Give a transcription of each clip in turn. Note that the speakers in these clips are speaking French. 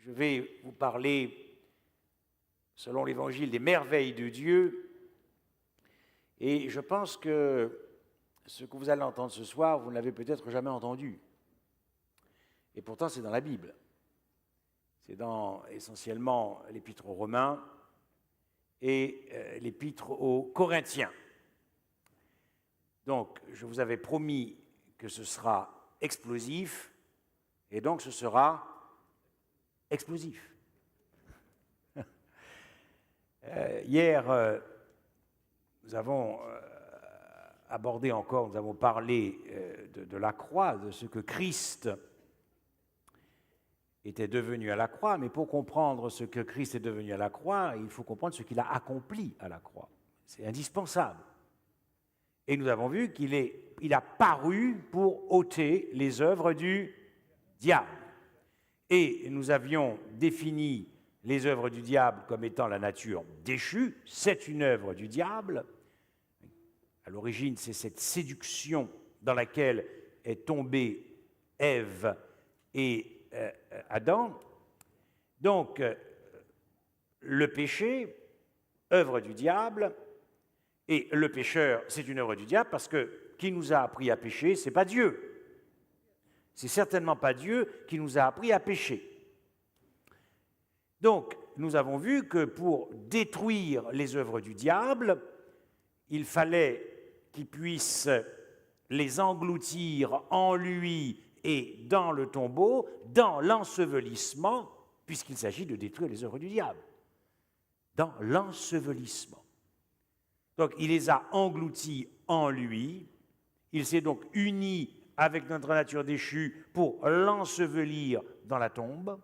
je vais vous parler, selon l'Évangile, des merveilles de Dieu. Et je pense que ce que vous allez entendre ce soir, vous ne l'avez peut-être jamais entendu. Et pourtant, c'est dans la Bible. C'est dans essentiellement l'Épître aux Romains et l'Épître aux Corinthiens. Donc, je vous avais promis que ce sera explosif, et donc ce sera explosif. Hier, nous avons abordé encore, nous avons parlé de la croix, de ce que Christ était devenu à la croix, mais pour comprendre ce que Christ est devenu à la croix, il faut comprendre ce qu'il a accompli à la croix. C'est indispensable. Et nous avons vu qu'il a paru pour ôter les œuvres du diable. Et nous avions défini les œuvres du diable comme étant la nature déchue. C'est une œuvre du diable. À l'origine, c'est cette séduction dans laquelle est tombée Ève et Adam. Donc, le péché, œuvre du diable, et le pécheur, c'est une œuvre du diable parce que qui nous a appris à pécher, ce n'est pas Dieu. C'est certainement pas Dieu qui nous a appris à pécher. Donc, nous avons vu que pour détruire les œuvres du diable, il fallait qu'il puisse les engloutir en lui et dans le tombeau, dans l'ensevelissement, puisqu'il s'agit de détruire les œuvres du diable. Dans l'ensevelissement. Donc, il les a engloutis en lui, il s'est donc uni avec notre nature déchue pour l'ensevelir dans la tombe,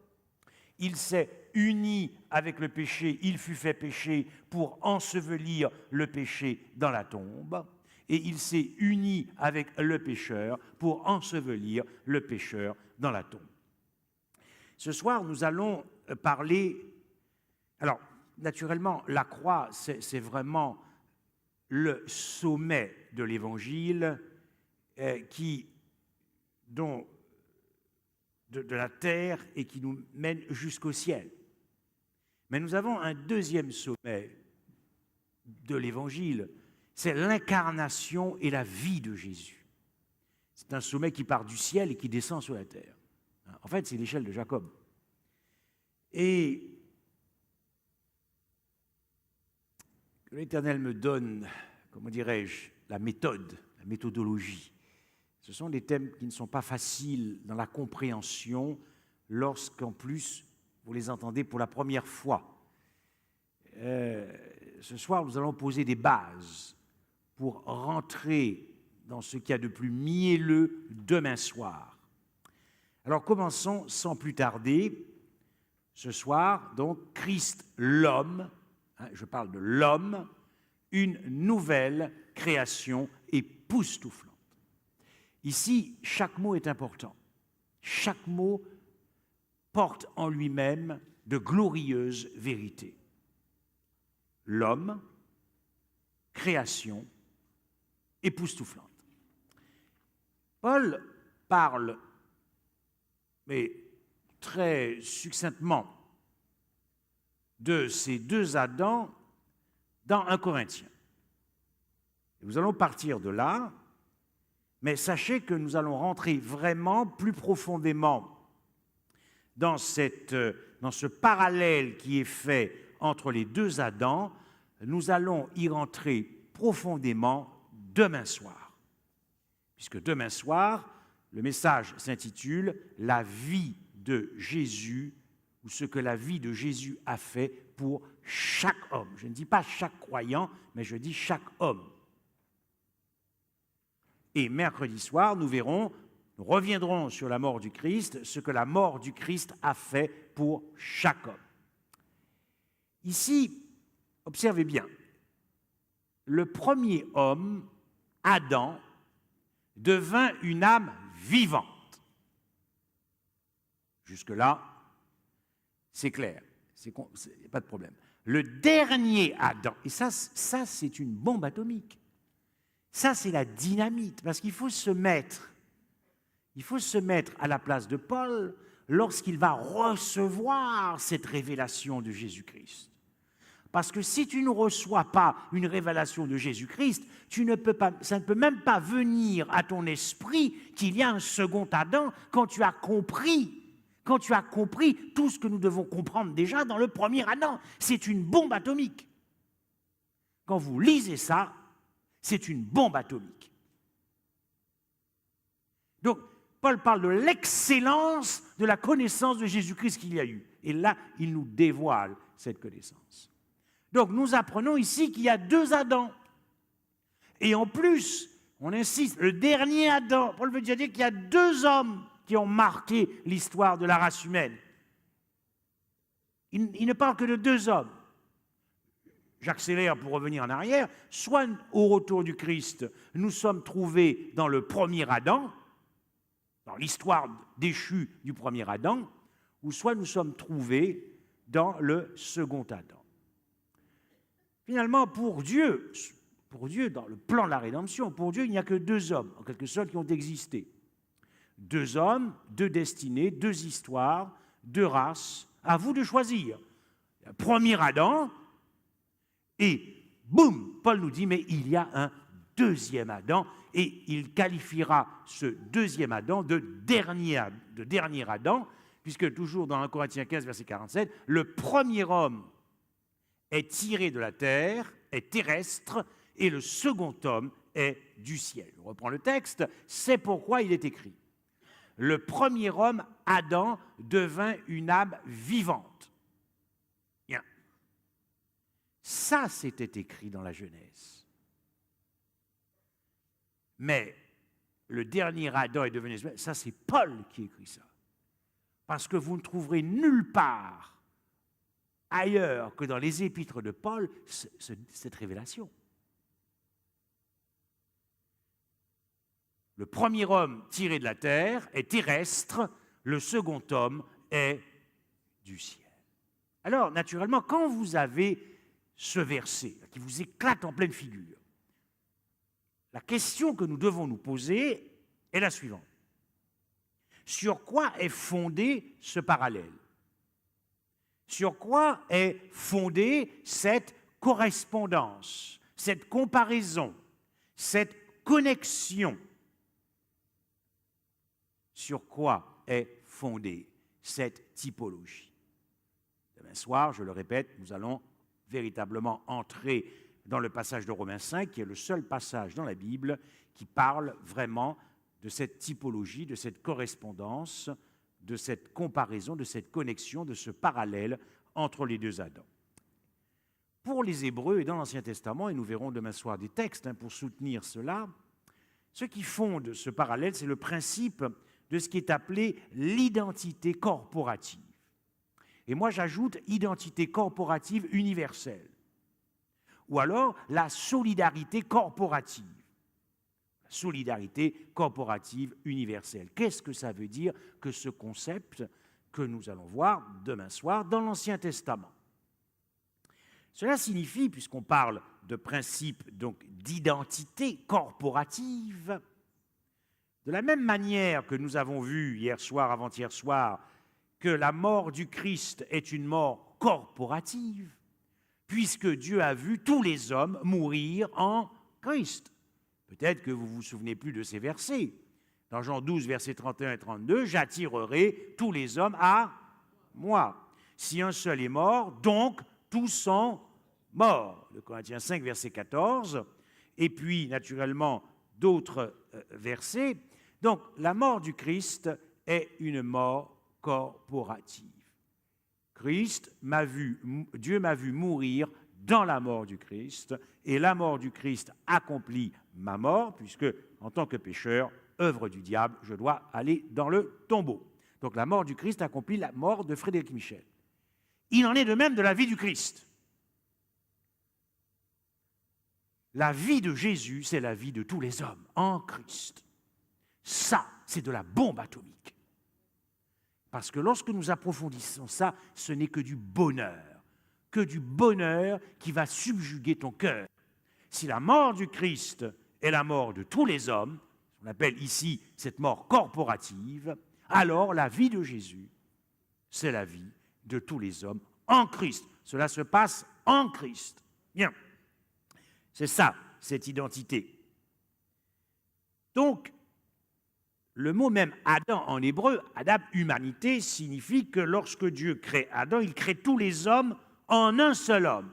il s'est uni avec le péché, il fut fait péché pour ensevelir le péché dans la tombe, et il s'est uni avec le pécheur pour ensevelir le pécheur dans la tombe. Ce soir, nous allons parler... Alors, naturellement, la croix, c'est vraiment le sommet de l'Évangile de la terre et qui nous mène jusqu'au ciel. Mais nous avons un deuxième sommet de l'Évangile, c'est l'incarnation et la vie de Jésus. C'est un sommet qui part du ciel et qui descend sur la terre. En fait, c'est l'échelle de Jacob. Et que l'Éternel me donne, comment dirais-je, la méthode, la méthodologie. Ce sont des thèmes qui ne sont pas faciles dans la compréhension lorsqu'en plus vous les entendez pour la première fois. Ce soir, nous allons poser des bases pour rentrer dans ce qu'il y a de plus mielleux demain soir. Alors commençons sans plus tarder. Ce soir, donc, Christ l'homme, je parle de l'homme, une nouvelle création époustouflante. Ici, chaque mot est important. Chaque mot porte en lui-même de glorieuses vérités. L'homme, création, époustouflante. Paul parle, mais très succinctement, de ces deux Adams dans 1 Corinthiens. Et nous allons partir de là, mais sachez que nous allons rentrer vraiment plus profondément dans ce parallèle qui est fait entre les deux Adams. Nous allons y rentrer profondément demain soir. Puisque demain soir, le message s'intitule « La vie de Jésus » ou ce que la vie de Jésus a fait pour chaque homme. Je ne dis pas chaque croyant, mais je dis chaque homme. Et mercredi soir, nous reviendrons sur la mort du Christ, ce que la mort du Christ a fait pour chaque homme. Ici, observez bien, le premier homme, Adam, devint une âme vivante. Jusque-là, c'est clair, il n'y a pas de problème. Le dernier Adam, et ça c'est une bombe atomique, ça c'est la dynamite, parce qu'il faut se mettre à la place de Paul lorsqu'il va recevoir cette révélation de Jésus-Christ. Parce que si tu ne reçois pas une révélation de Jésus-Christ, ça ne peut même pas venir à ton esprit qu'il y a un second Adam quand tu as compris tout ce que nous devons comprendre déjà dans le premier Adam. C'est une bombe atomique. Quand vous lisez ça, c'est une bombe atomique. Donc, Paul parle de l'excellence de la connaissance de Jésus-Christ qu'il y a eu. Et là, il nous dévoile cette connaissance. Donc, nous apprenons ici qu'il y a 2 Adams. Et en plus, on insiste, le dernier Adam, Paul veut dire qu'il y a 2 hommes qui ont marqué l'histoire de la race humaine. Il ne parle que de 2 hommes. J'accélère pour revenir en arrière. Soit au retour du Christ, nous sommes trouvés dans le premier Adam, dans l'histoire déchue du premier Adam, ou soit nous sommes trouvés dans le second Adam. Finalement, pour Dieu, dans le plan de la rédemption, pour Dieu, il n'y a que 2 hommes, en quelque sorte, qui ont existé. 2 hommes, 2 destinées, 2 histoires, 2 races. À vous de choisir. Le premier Adam, et boum, Paul nous dit, mais il y a un 2e Adam, et il qualifiera ce 2e Adam de dernier Adam, puisque toujours dans 1 Corinthiens 15, verset 47, le premier homme est tiré de la terre, est terrestre, et le second homme est du ciel. Je reprends le texte, c'est pourquoi il est écrit. Le premier homme, Adam, devint une âme vivante. Bien. Ça, c'était écrit dans la Genèse. Mais le dernier Adam est devenu... Ça, c'est Paul qui écrit ça. Parce que vous ne trouverez nulle part ailleurs que dans les épîtres de Paul cette révélation. Le premier homme tiré de la terre est terrestre, le second homme est du ciel. Alors, naturellement, quand vous avez ce verset qui vous éclate en pleine figure, la question que nous devons nous poser est la suivante. Sur quoi est fondé ce parallèle? Sur quoi est fondée cette correspondance, cette comparaison, cette connexion? Sur quoi est fondée cette typologie? Demain soir, je le répète, nous allons véritablement entrer dans le passage de Romains 5, qui est le seul passage dans la Bible qui parle vraiment de cette typologie, de cette correspondance, de cette comparaison, de cette connexion, de ce parallèle entre les 2 Adams. Pour les Hébreux et dans l'Ancien Testament, et nous verrons demain soir des textes pour soutenir cela, ce qui fonde ce parallèle, c'est le principe de ce qui est appelé l'identité corporative. Et moi, j'ajoute identité corporative universelle. Ou alors la solidarité corporative. La solidarité corporative universelle. Qu'est-ce que ça veut dire que ce concept que nous allons voir demain soir dans l'Ancien Testament? Cela signifie, puisqu'on parle de principe donc d'identité corporative, de la même manière que nous avons vu hier soir, avant-hier soir, que la mort du Christ est une mort corporative, puisque Dieu a vu tous les hommes mourir en Christ. Peut-être que vous ne vous souvenez plus de ces versets. Dans Jean 12, versets 31 et 32, « J'attirerai tous les hommes à moi. Si un seul est mort, donc tous sont morts. » Le Corinthiens 5, verset 14. Et puis, naturellement, d'autres versets. Donc, la mort du Christ est une mort corporative. Dieu m'a vu mourir dans la mort du Christ, et la mort du Christ accomplit ma mort, puisque, en tant que pécheur, œuvre du diable, je dois aller dans le tombeau. Donc la mort du Christ accomplit la mort de Frédéric Michel. Il en est de même de la vie du Christ. La vie de Jésus, c'est la vie de tous les hommes en Christ. Ça, c'est de la bombe atomique. Parce que lorsque nous approfondissons ça, ce n'est que du bonheur qui va subjuguer ton cœur. Si la mort du Christ est la mort de tous les hommes, on appelle ici cette mort corporative, alors la vie de Jésus c'est la vie de tous les hommes en Christ. Cela se passe en Christ. Bien, c'est ça, cette identité. Donc, le mot même Adam en hébreu, Adam, humanité, signifie que lorsque Dieu crée Adam, il crée tous les hommes en un seul homme.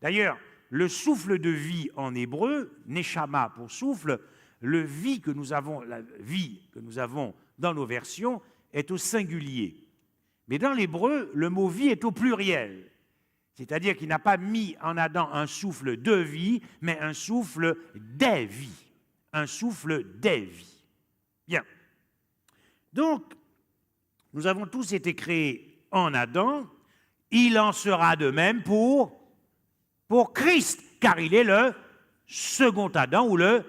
D'ailleurs, le souffle de vie en hébreu, neshama pour souffle, la vie que nous avons dans nos versions est au singulier. Mais dans l'hébreu, le mot vie est au pluriel. C'est-à-dire qu'il n'a pas mis en Adam un souffle de vie, mais un souffle des vies. Un souffle des vies. Bien. Donc, nous avons tous été créés en Adam. Il en sera de même pour Christ, car il est le second Adam ou le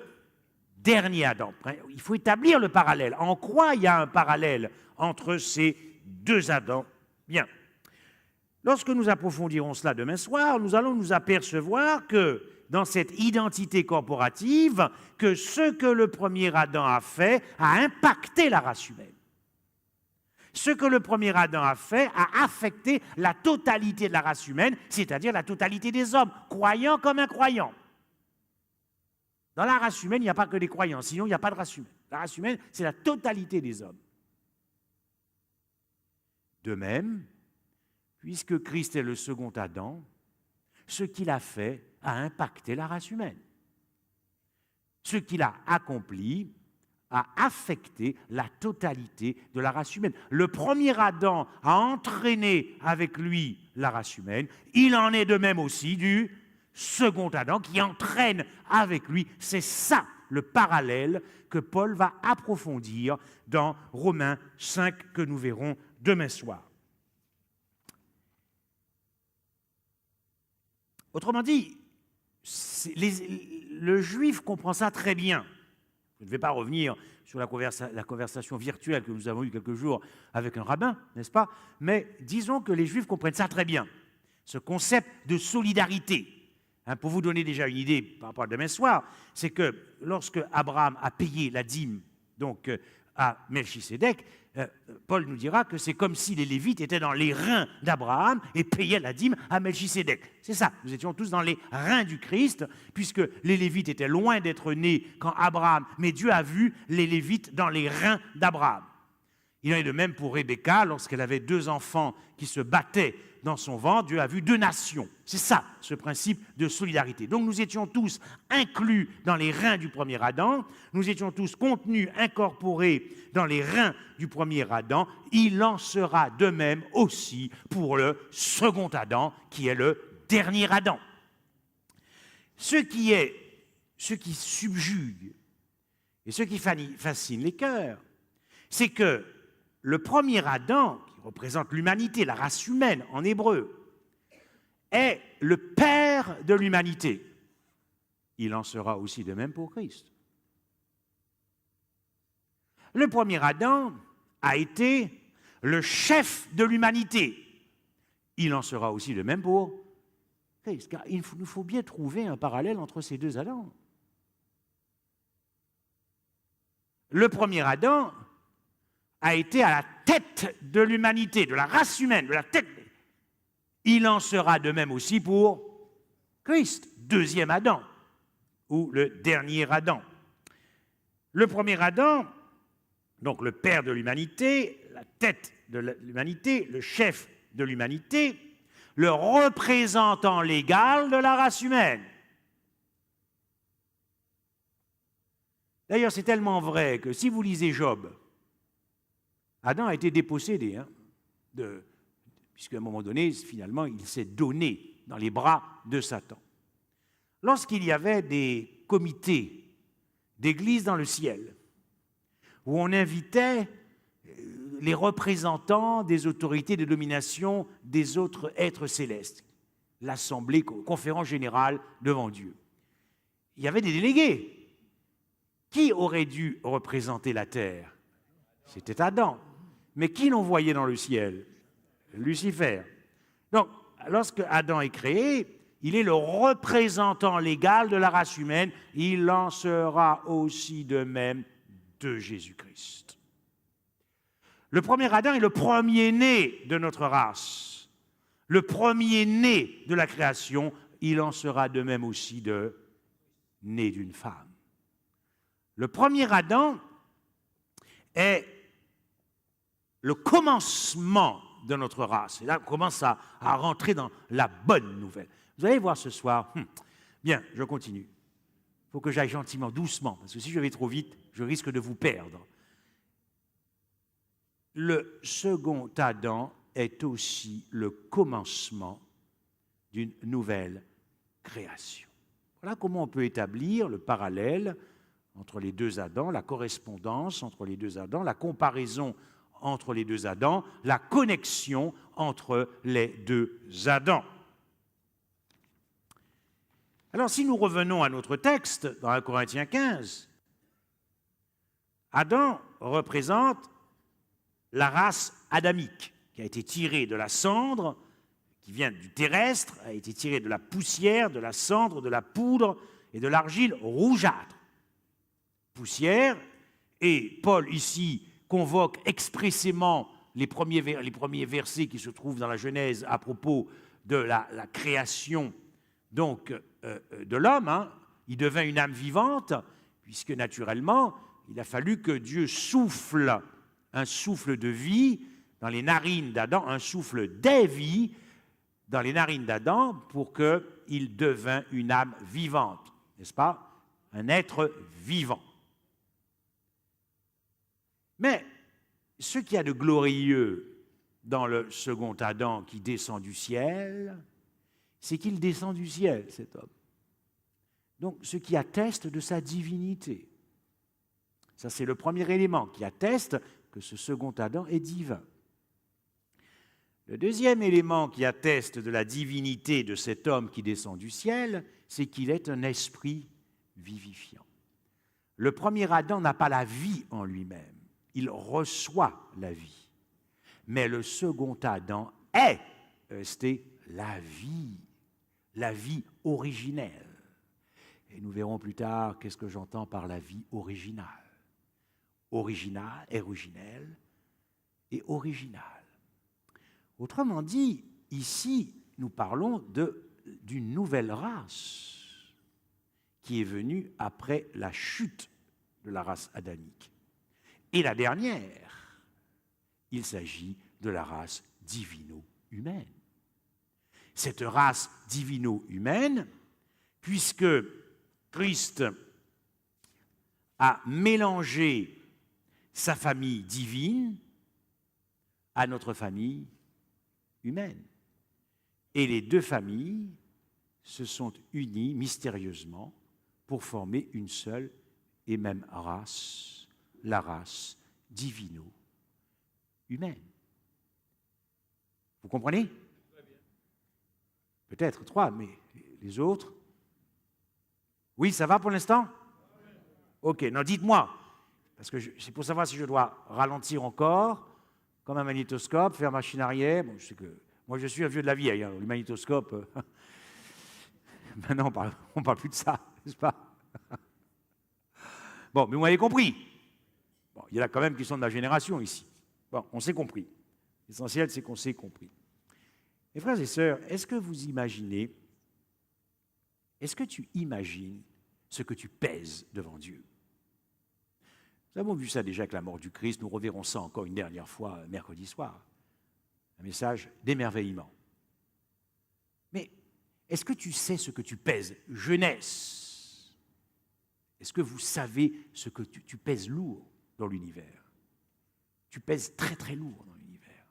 dernier Adam. Il faut établir le parallèle. En quoi il y a un parallèle entre ces deux Adams? Bien. Lorsque nous approfondirons cela demain soir, nous allons nous apercevoir que dans cette identité corporative, que ce que le premier Adam a fait a impacté la race humaine. Ce que le premier Adam a fait a affecté la totalité de la race humaine, c'est-à-dire la totalité des hommes, croyants comme incroyants. Dans la race humaine, il n'y a pas que des croyants, sinon il n'y a pas de race humaine. La race humaine, c'est la totalité des hommes. De même, puisque Christ est le second Adam, ce qu'il a fait a impacté la race humaine. Ce qu'il a accompli a affecté la totalité de la race humaine. Le premier Adam a entraîné avec lui la race humaine. Il en est de même aussi du second Adam qui entraîne avec lui. C'est ça le parallèle que Paul va approfondir dans Romains 5 que nous verrons demain soir. Autrement dit, le juif comprend ça très bien. Je ne vais pas revenir sur la conversation virtuelle que nous avons eue quelques jours avec un rabbin, n'est-ce pas? Mais disons que les juifs comprennent ça très bien, ce concept de solidarité. Pour vous donner déjà une idée par rapport à demain soir, c'est que lorsque Abraham a payé la dîme donc, à Melchisédek, Paul nous dira que c'est comme si les Lévites étaient dans les reins d'Abraham et payaient la dîme à Melchisédek. C'est ça, nous étions tous dans les reins du Christ, puisque les Lévites étaient loin d'être nés quand Abraham, mais Dieu a vu les Lévites dans les reins d'Abraham. Il en est de même pour Rebecca, lorsqu'elle avait 2 enfants qui se battaient dans son ventre, Dieu a vu 2 nations. C'est ça, ce principe de solidarité. Donc nous étions tous inclus dans les reins du premier Adam, nous étions tous contenus, incorporés dans les reins du premier Adam. Il en sera de même aussi pour le second Adam, qui est le dernier Adam. Ce qui subjugue et ce qui fascine les cœurs, c'est que le premier Adam, qui représente l'humanité, la race humaine en hébreu, est le père de l'humanité. Il en sera aussi de même pour Christ. Le premier Adam a été le chef de l'humanité. Il en sera aussi de même pour Christ. Car il nous faut bien trouver un parallèle entre ces deux Adams. Le premier Adam a été à la tête de l'humanité, de la race humaine, de la tête. Il en sera de même aussi pour Christ, deuxième Adam, ou le dernier Adam. Le premier Adam, donc le père de l'humanité, la tête de l'humanité, le chef de l'humanité, le représentant légal de la race humaine. D'ailleurs, c'est tellement vrai que si vous lisez Job, Adam a été dépossédé, puisqu'à un moment donné, finalement, il s'est donné dans les bras de Satan. Lorsqu'il y avait des comités d'église dans le ciel, où on invitait les représentants des autorités de domination des autres êtres célestes, l'assemblée, conférence générale devant Dieu, il y avait des délégués. Qui aurait dû représenter la terre? C'était Adam. Mais qui l'envoyait dans le ciel? Lucifer. Donc, lorsque Adam est créé, il est le représentant légal de la race humaine. Il en sera aussi de même de Jésus-Christ. Le premier Adam est le premier-né de notre race, le premier-né de la création. Il en sera de même aussi né d'une femme. Le premier Adam est le commencement de notre race. Et là, on commence à rentrer dans la bonne nouvelle. Vous allez voir ce soir. Bien, je continue. Il faut que j'aille gentiment, doucement, parce que si je vais trop vite, je risque de vous perdre. Le second Adam est aussi le commencement d'une nouvelle création. Voilà comment on peut établir le parallèle entre les deux Adams, la correspondance entre les deux Adams, la comparaison entre les deux Adams, la connexion entre les deux Adams. Alors, si nous revenons à notre texte, dans 1 Corinthiens 15, Adam représente la race adamique, qui a été tirée de la cendre, qui vient du terrestre, a été tirée de la poussière, de la cendre, de la poudre et de l'argile rougeâtre. Poussière, et Paul ici convoque expressément les premiers versets qui se trouvent dans la Genèse à propos de la création donc, de l'homme. Il devint une âme vivante, puisque naturellement, il a fallu que Dieu souffle un souffle de vie dans les narines d'Adam, un souffle des vies dans les narines d'Adam pour qu'il devint une âme vivante, n'est-ce pas? Un être vivant. Mais ce qu'il y a de glorieux dans le second Adam qui descend du ciel, c'est qu'il descend du ciel, cet homme. Donc, ce qui atteste de sa divinité. Ça, c'est le premier élément qui atteste que ce second Adam est divin. Le deuxième élément qui atteste de la divinité de cet homme qui descend du ciel, c'est qu'il est un esprit vivifiant. Le premier Adam n'a pas la vie en lui-même, il reçoit la vie. Mais le second Adam est la vie originelle. Et nous verrons plus tard qu'est-ce que j'entends par la vie originale. Originelle et originale. Autrement dit, ici, nous parlons d'une nouvelle race qui est venue après la chute de la race adamique. Et la dernière, il s'agit de la race divino-humaine. Cette race divino-humaine, puisque Christ a mélangé sa famille divine à notre famille humaine. Et les deux familles se sont unies mystérieusement pour former une seule et même race, la race divino-humaine. Vous comprenez? Peut-être 3, mais les autres? Oui, ça va pour l'instant? Ok, non, dites-moi, parce que c'est pour savoir si je dois ralentir encore, comme un magnétoscope, faire machine arrière. Bon, je sais que moi, je suis un vieux de la vieille, le magnétoscope. Maintenant, on ne parle plus de ça, n'est-ce pas? Bon, mais vous m'avez compris. Bon, il y en a quand même qui sont de la génération ici. Bon, on s'est compris. L'essentiel, c'est qu'on s'est compris. Mes frères et sœurs, est-ce que tu imagines ce que tu pèses devant Dieu? Nous avons vu ça déjà avec la mort du Christ, nous reverrons ça encore une dernière fois mercredi soir. Un message d'émerveillement. Mais est-ce que tu sais ce que tu pèses? Jeunesse, est-ce que vous savez ce que tu pèses lourd dans l'univers? Tu pèses très très lourd dans l'univers.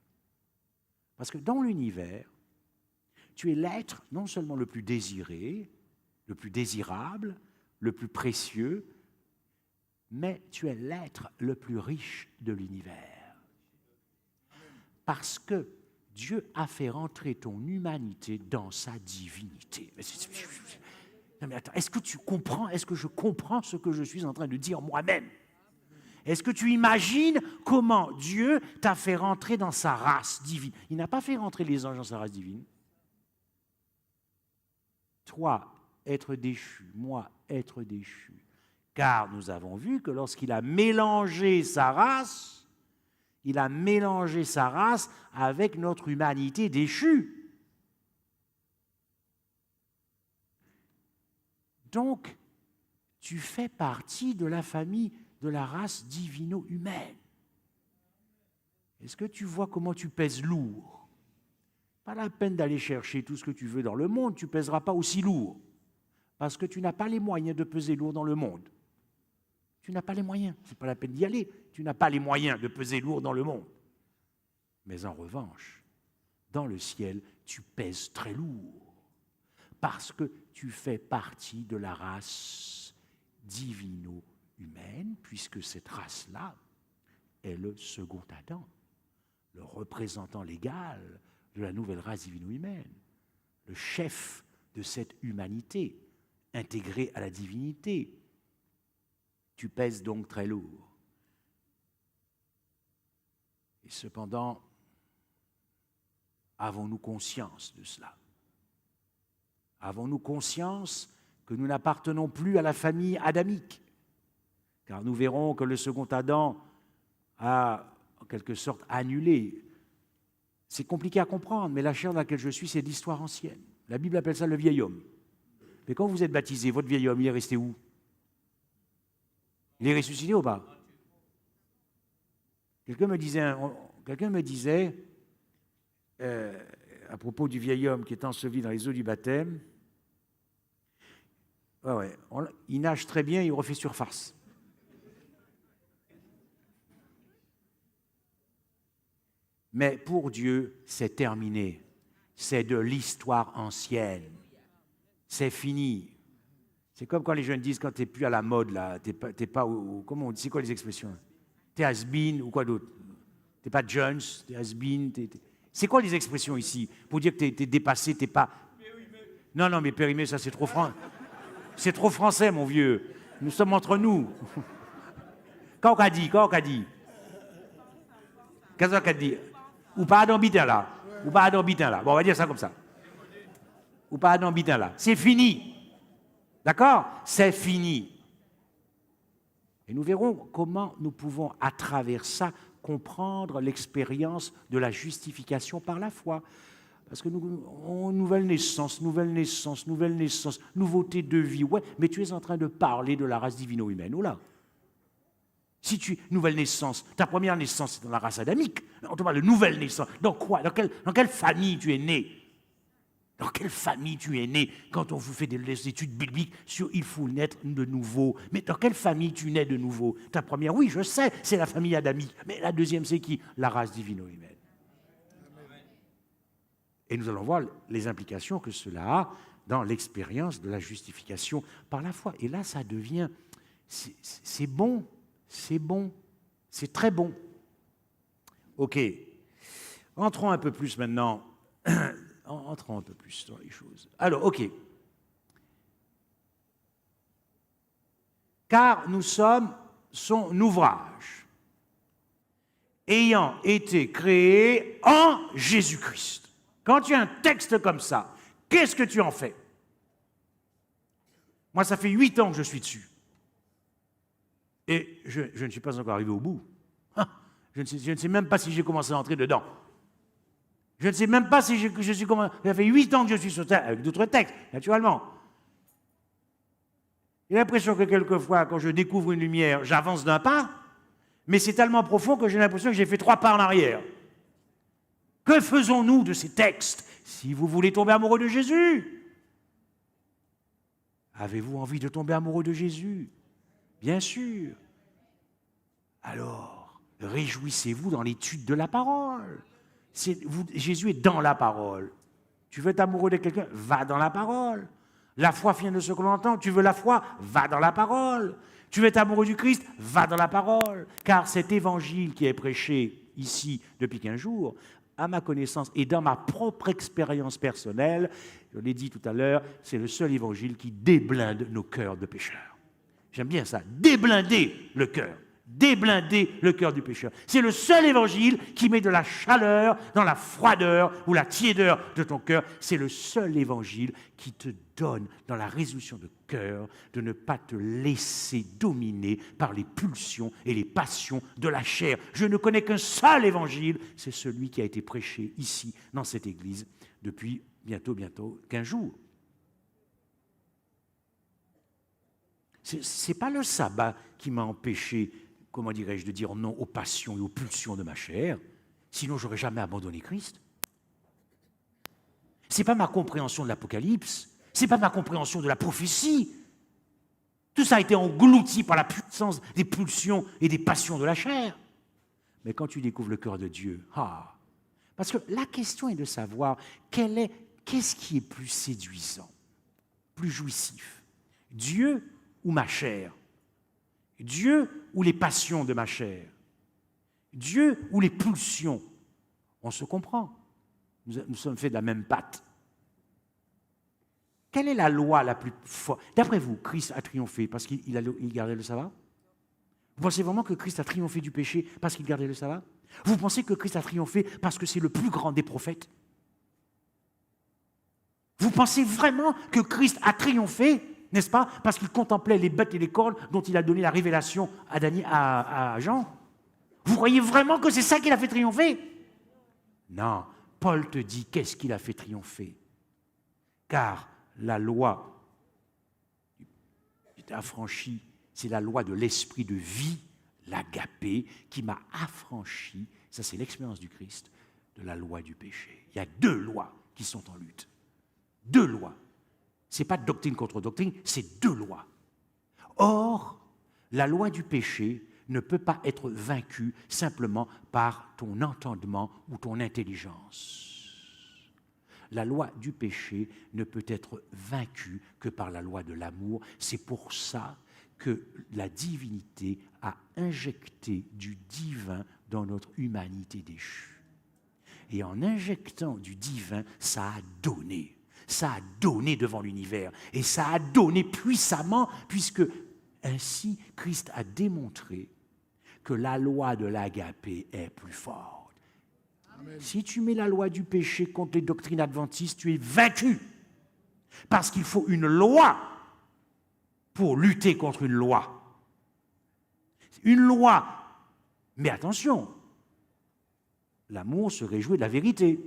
Parce que dans l'univers, tu es l'être non seulement le plus désiré, le plus désirable, le plus précieux, mais tu es l'être le plus riche de l'univers. Parce que Dieu a fait rentrer ton humanité dans sa divinité. Non mais attends, est-ce que tu comprends, est-ce que je comprends ce que je suis en train de dire moi-même? Est-ce que tu imagines comment Dieu t'a fait rentrer dans sa race divine? Il n'a pas fait rentrer les anges dans sa race divine. Toi, être déchu, moi, être déchu. Car nous avons vu que lorsqu'il a mélangé sa race, Il a mélangé sa race avec notre humanité déchue. Donc, tu fais partie de la famille de la race divino-humaine. Est-ce que tu vois comment tu pèses lourd? Pas la peine d'aller chercher tout ce que tu veux dans le monde, tu ne pèseras pas aussi lourd. Parce que tu n'as pas les moyens de peser lourd dans le monde. Tu n'as pas les moyens, ce n'est pas la peine d'y aller. Tu n'as pas les moyens de peser lourd dans le monde. Mais en revanche, dans le ciel, tu pèses très lourd. Parce que tu fais partie de la race divino-humaine, puisque cette race-là est le second Adam, le représentant légal de la nouvelle race divino-humaine, le chef de cette humanité intégrée à la divinité. Tu pèses donc très lourd. Et cependant, avons-nous conscience de cela? Avons-nous conscience que nous n'appartenons plus à la famille adamique? Car nous verrons que le second Adam a, en quelque sorte, annulé. C'est compliqué à comprendre, mais la chair dans laquelle je suis, c'est l'histoire ancienne. La Bible appelle ça le vieil homme. Mais quand vous êtes baptisé, votre vieil homme, il est resté où? Il est ressuscité ou pas? Quelqu'un me disait à propos du vieil homme qui est enseveli dans les eaux du baptême, il nage très bien, il refait surface. Mais pour Dieu, c'est terminé. C'est de l'histoire ancienne. C'est fini. C'est comme quand les jeunes disent, quand tu n'es plus à la mode, là, t'es pas comment on dit, c'est quoi les expressions? T'es has-been ou quoi d'autre? T'es pas Jones, t'es has-been, c'est quoi les expressions ici? Pour dire que t'es dépassé, t'es pas... Non, mais périmé, ça c'est trop français. C'est trop français, mon vieux. Nous sommes entre nous. Quand on a dit? Qu'est-ce qu'on a dit? Ou pas d'ambitin là? Ou pas d'ambitin là? Bon, on va dire ça comme ça. Ou pas d'ambitin là. C'est fini. D'accord? C'est fini. Et nous verrons comment nous pouvons, à travers ça, comprendre l'expérience de la justification par la foi. Parce que nouvelle naissance, nouveauté de vie. Ouais, mais tu es en train de parler de la race divino-humaine. Oh là! Si tu nouvelle naissance, ta première naissance, c'est dans la race adamique. On te parle de nouvelle naissance. Dans quoi? Dans quelle famille tu es né? Dans quelle famille tu es né? Quand on vous fait des études bibliques sur il faut naître de nouveau. Mais dans quelle famille tu nais de nouveau? Ta première, oui, je sais, c'est la famille adamique. Mais la deuxième, c'est qui? La race divino-humaine. Et nous allons voir les implications que cela a dans l'expérience de la justification par la foi. Et là, ça devient, c'est bon, c'est très bon. Ok, entrons un peu plus maintenant. Entrons un peu plus dans les choses. Alors, ok. Car nous sommes son ouvrage, ayant été créés en Jésus-Christ. Quand tu as un texte comme ça, qu'est-ce que tu en fais? Moi, ça fait 8 ans que je suis dessus. Et je ne suis pas encore arrivé au bout. Je ne sais même pas si j'ai commencé à entrer dedans. Je ne sais même pas si je suis commencé. Ça fait 8 ans que je suis sur terre, avec d'autres textes, naturellement. J'ai l'impression que quelquefois, quand je découvre une lumière, j'avance d'un pas, mais c'est tellement profond que j'ai l'impression que j'ai fait 3 pas en arrière. Que faisons-nous de ces textes si vous voulez tomber amoureux de Jésus? Avez-vous envie de tomber amoureux de Jésus? Bien sûr. Alors, réjouissez-vous dans l'étude de la parole. Jésus est dans la parole. Tu veux être amoureux de quelqu'un? Va dans la parole. La foi vient de ce que l'on entend. Tu veux la foi? Va dans la parole. Tu veux être amoureux du Christ? Va dans la parole. Car cet évangile qui est prêché ici depuis 15 jours, à ma connaissance et dans ma propre expérience personnelle, je l'ai dit tout à l'heure, c'est le seul évangile qui déblinde nos cœurs de pécheurs. J'aime bien ça, déblinder le cœur. déblinder le cœur du pécheur. C'est le seul évangile qui met de la chaleur dans la froideur ou la tiédeur de ton cœur. C'est le seul évangile qui te donne dans la résolution de cœur de ne pas te laisser dominer par les pulsions et les passions de la chair. Je ne connais qu'un seul évangile, c'est celui qui a été prêché ici, dans cette église, depuis bientôt 15 jours. Ce n'est pas le sabbat qui m'a empêché, comment dirais-je, de dire non aux passions et aux pulsions de ma chair, sinon je n'aurais jamais abandonné Christ. Ce n'est pas ma compréhension de l'Apocalypse, ce n'est pas ma compréhension de la prophétie. Tout ça a été englouti par la puissance des pulsions et des passions de la chair. Mais quand tu découvres le cœur de Dieu, parce que la question est de savoir qu'est-ce qui est plus séduisant, plus jouissif, Dieu ou ma chair? Dieu ou les passions de ma chair? Dieu ou les pulsions? On se comprend. Nous sommes faits de la même pâte. Quelle est la loi la plus forte? D'après vous, Christ a triomphé parce qu'il gardait le sabbat? Vous pensez vraiment que Christ a triomphé du péché parce qu'il gardait le sabbat? Vous pensez que Christ a triomphé parce que c'est le plus grand des prophètes? Vous pensez vraiment que Christ a triomphé, n'est-ce pas, parce qu'il contemplait les bêtes et les cornes dont il a donné la révélation à Jean? Vous croyez vraiment que c'est ça qui l'a fait triompher? Non, Paul te dit qu'est-ce qui l'a fait triompher? Car la loi est affranchie, c'est la loi de l'esprit de vie, l'agapé, qui m'a affranchi, ça c'est l'expérience du Christ, de la loi du péché. Il y a deux lois qui sont en lutte. Deux lois. Ce n'est pas doctrine contre doctrine, c'est deux lois. Or, la loi du péché ne peut pas être vaincue simplement par ton entendement ou ton intelligence. La loi du péché ne peut être vaincue que par la loi de l'amour. C'est pour ça que la divinité a injecté du divin dans notre humanité déchue. Et en injectant du divin, ça a donné. Ça a donné devant l'univers. Et ça a donné puissamment, puisque ainsi Christ a démontré que la loi de l'agapé est plus forte. Amen. Si tu mets la loi du péché contre les doctrines adventistes, tu es vaincu. Parce qu'il faut une loi pour lutter contre une loi. Une loi. Mais attention, l'amour se réjouit de la vérité.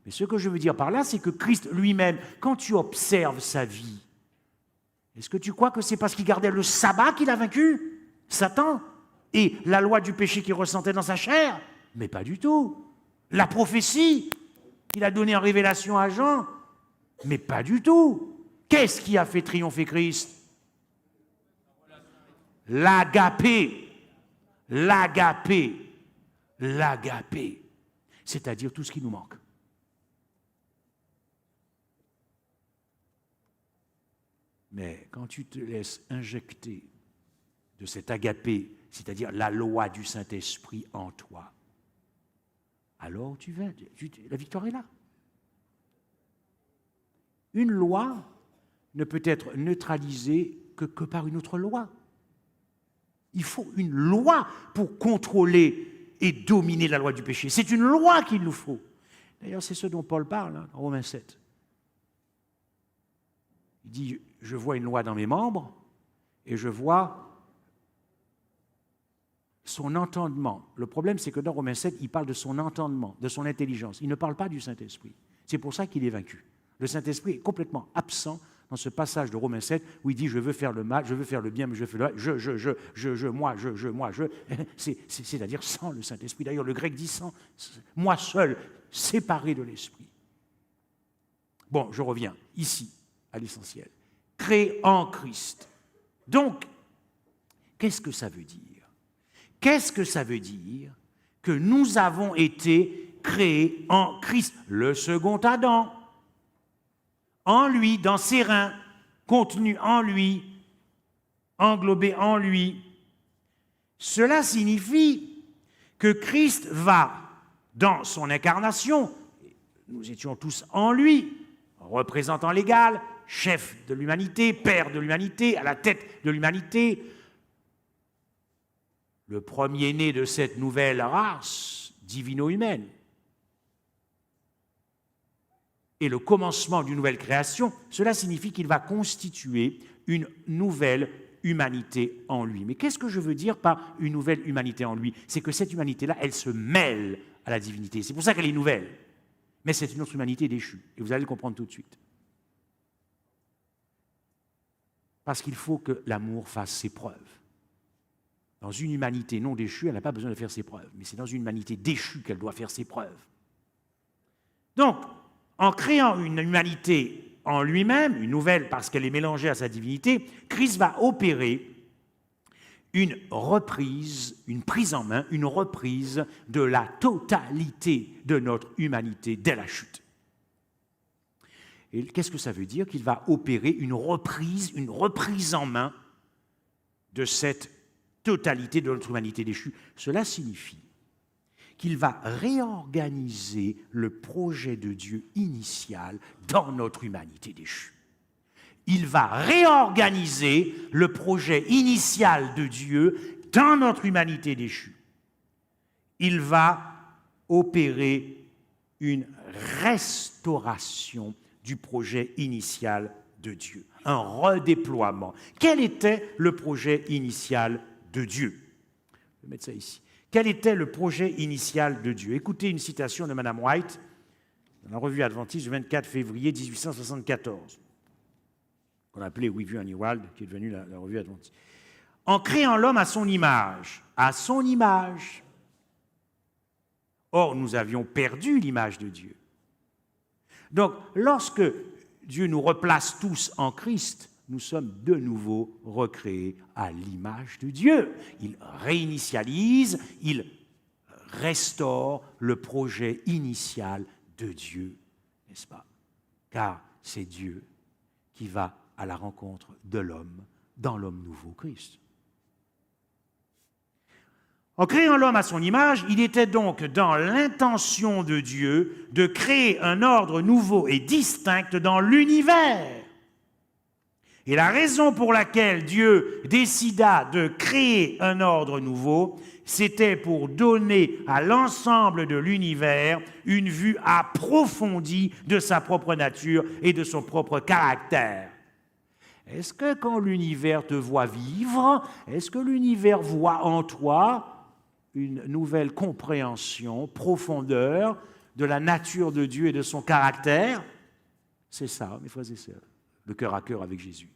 Mais ce que je veux dire par là, c'est que Christ lui-même, quand tu observes sa vie, est-ce que tu crois que c'est parce qu'il gardait le sabbat qu'il a vaincu Satan et la loi du péché qu'il ressentait dans sa chair? Mais pas du tout. La prophétie qu'il a donnée en révélation à Jean? Mais pas du tout. Qu'est-ce qui a fait triompher Christ? L'agapé. L'agapé. L'agapé. C'est-à-dire tout ce qui nous manque. Mais quand tu te laisses injecter de cet agapé, c'est-à-dire la loi du Saint-Esprit en toi, alors la victoire est là. Une loi ne peut être neutralisée que par une autre loi. Il faut une loi pour contrôler et dominer la loi du péché. C'est une loi qu'il nous faut. D'ailleurs, c'est ce dont Paul parle dans Romains 7. Il dit, je vois une loi dans mes membres et je vois son entendement. Le problème, c'est que dans Romains 7, il parle de son entendement, de son intelligence. Il ne parle pas du Saint-Esprit. C'est pour ça qu'il est vaincu. Le Saint-Esprit est complètement absent dans ce passage de Romains 7 où il dit « je veux faire le mal, je veux faire le bien, mais je fais le mal, moi. » C'est-à-dire sans le Saint-Esprit. D'ailleurs, le grec dit sans, moi seul, séparé de l'Esprit. Bon, je reviens ici à l'essentiel. Créé en Christ. Donc, qu'est-ce que ça veut dire? Qu'est-ce que ça veut dire que nous avons été créés en Christ, le second Adam, en lui, dans ses reins, contenu en lui, englobé en lui. Cela signifie que Christ va, dans son incarnation, nous étions tous en lui, représentant l'égal, chef de l'humanité, père de l'humanité, à la tête de l'humanité, le premier-né de cette nouvelle race divino-humaine, et le commencement d'une nouvelle création, cela signifie qu'il va constituer une nouvelle humanité en lui. Mais qu'est-ce que je veux dire par une nouvelle humanité en lui? C'est que cette humanité-là, elle se mêle à la divinité. C'est pour ça qu'elle est nouvelle. Mais c'est une autre humanité déchue. Et vous allez le comprendre tout de suite. Parce qu'il faut que l'amour fasse ses preuves. Dans une humanité non déchue, elle n'a pas besoin de faire ses preuves. Mais c'est dans une humanité déchue qu'elle doit faire ses preuves. Donc, en créant une humanité en lui-même, une nouvelle parce qu'elle est mélangée à sa divinité, Christ va opérer une reprise, une prise en main, une reprise de la totalité de notre humanité dès la chute. Et qu'est-ce que ça veut dire? Qu'il va opérer une reprise en main de cette totalité de notre humanité déchue. Cela signifie qu'il va réorganiser le projet de Dieu initial dans notre humanité déchue. Il va réorganiser le projet initial de Dieu dans notre humanité déchue. Il va opérer une restauration du projet initial de Dieu, un redéploiement. Quel était le projet initial de Dieu? Je vais mettre ça ici. Quel était le projet initial de Dieu? Écoutez une citation de Mme White dans la revue adventiste du 24 février 1874, qu'on appelait We View a New World, qui est devenue la revue adventiste. En créant l'homme à son image. Or, nous avions perdu l'image de Dieu. Donc, lorsque Dieu nous replace tous en Christ, nous sommes de nouveau recréés à l'image de Dieu. Il réinitialise, il restaure le projet initial de Dieu, n'est-ce pas? Car c'est Dieu qui va à la rencontre de l'homme dans l'homme nouveau Christ. En créant l'homme à son image, il était donc dans l'intention de Dieu de créer un ordre nouveau et distinct dans l'univers. Et la raison pour laquelle Dieu décida de créer un ordre nouveau, c'était pour donner à l'ensemble de l'univers une vue approfondie de sa propre nature et de son propre caractère. Est-ce que quand l'univers te voit vivre, est-ce que l'univers voit en toi une nouvelle compréhension, profondeur de la nature de Dieu et de son caractère? C'est ça, mes frères et sœurs, le cœur à cœur avec Jésus.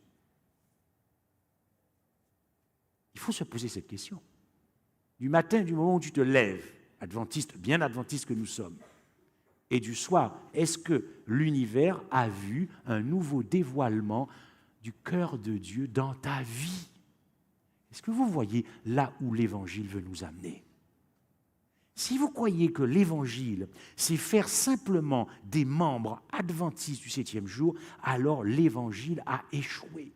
Il faut se poser cette question. Du matin, du moment où tu te lèves, adventiste, bien adventiste que nous sommes, et du soir, est-ce que l'univers a vu un nouveau dévoilement du cœur de Dieu dans ta vie? Est-ce que vous voyez là où l'Évangile veut nous amener? Si vous croyez que l'Évangile, c'est faire simplement des membres adventistes du 7e jour, alors l'Évangile a échoué.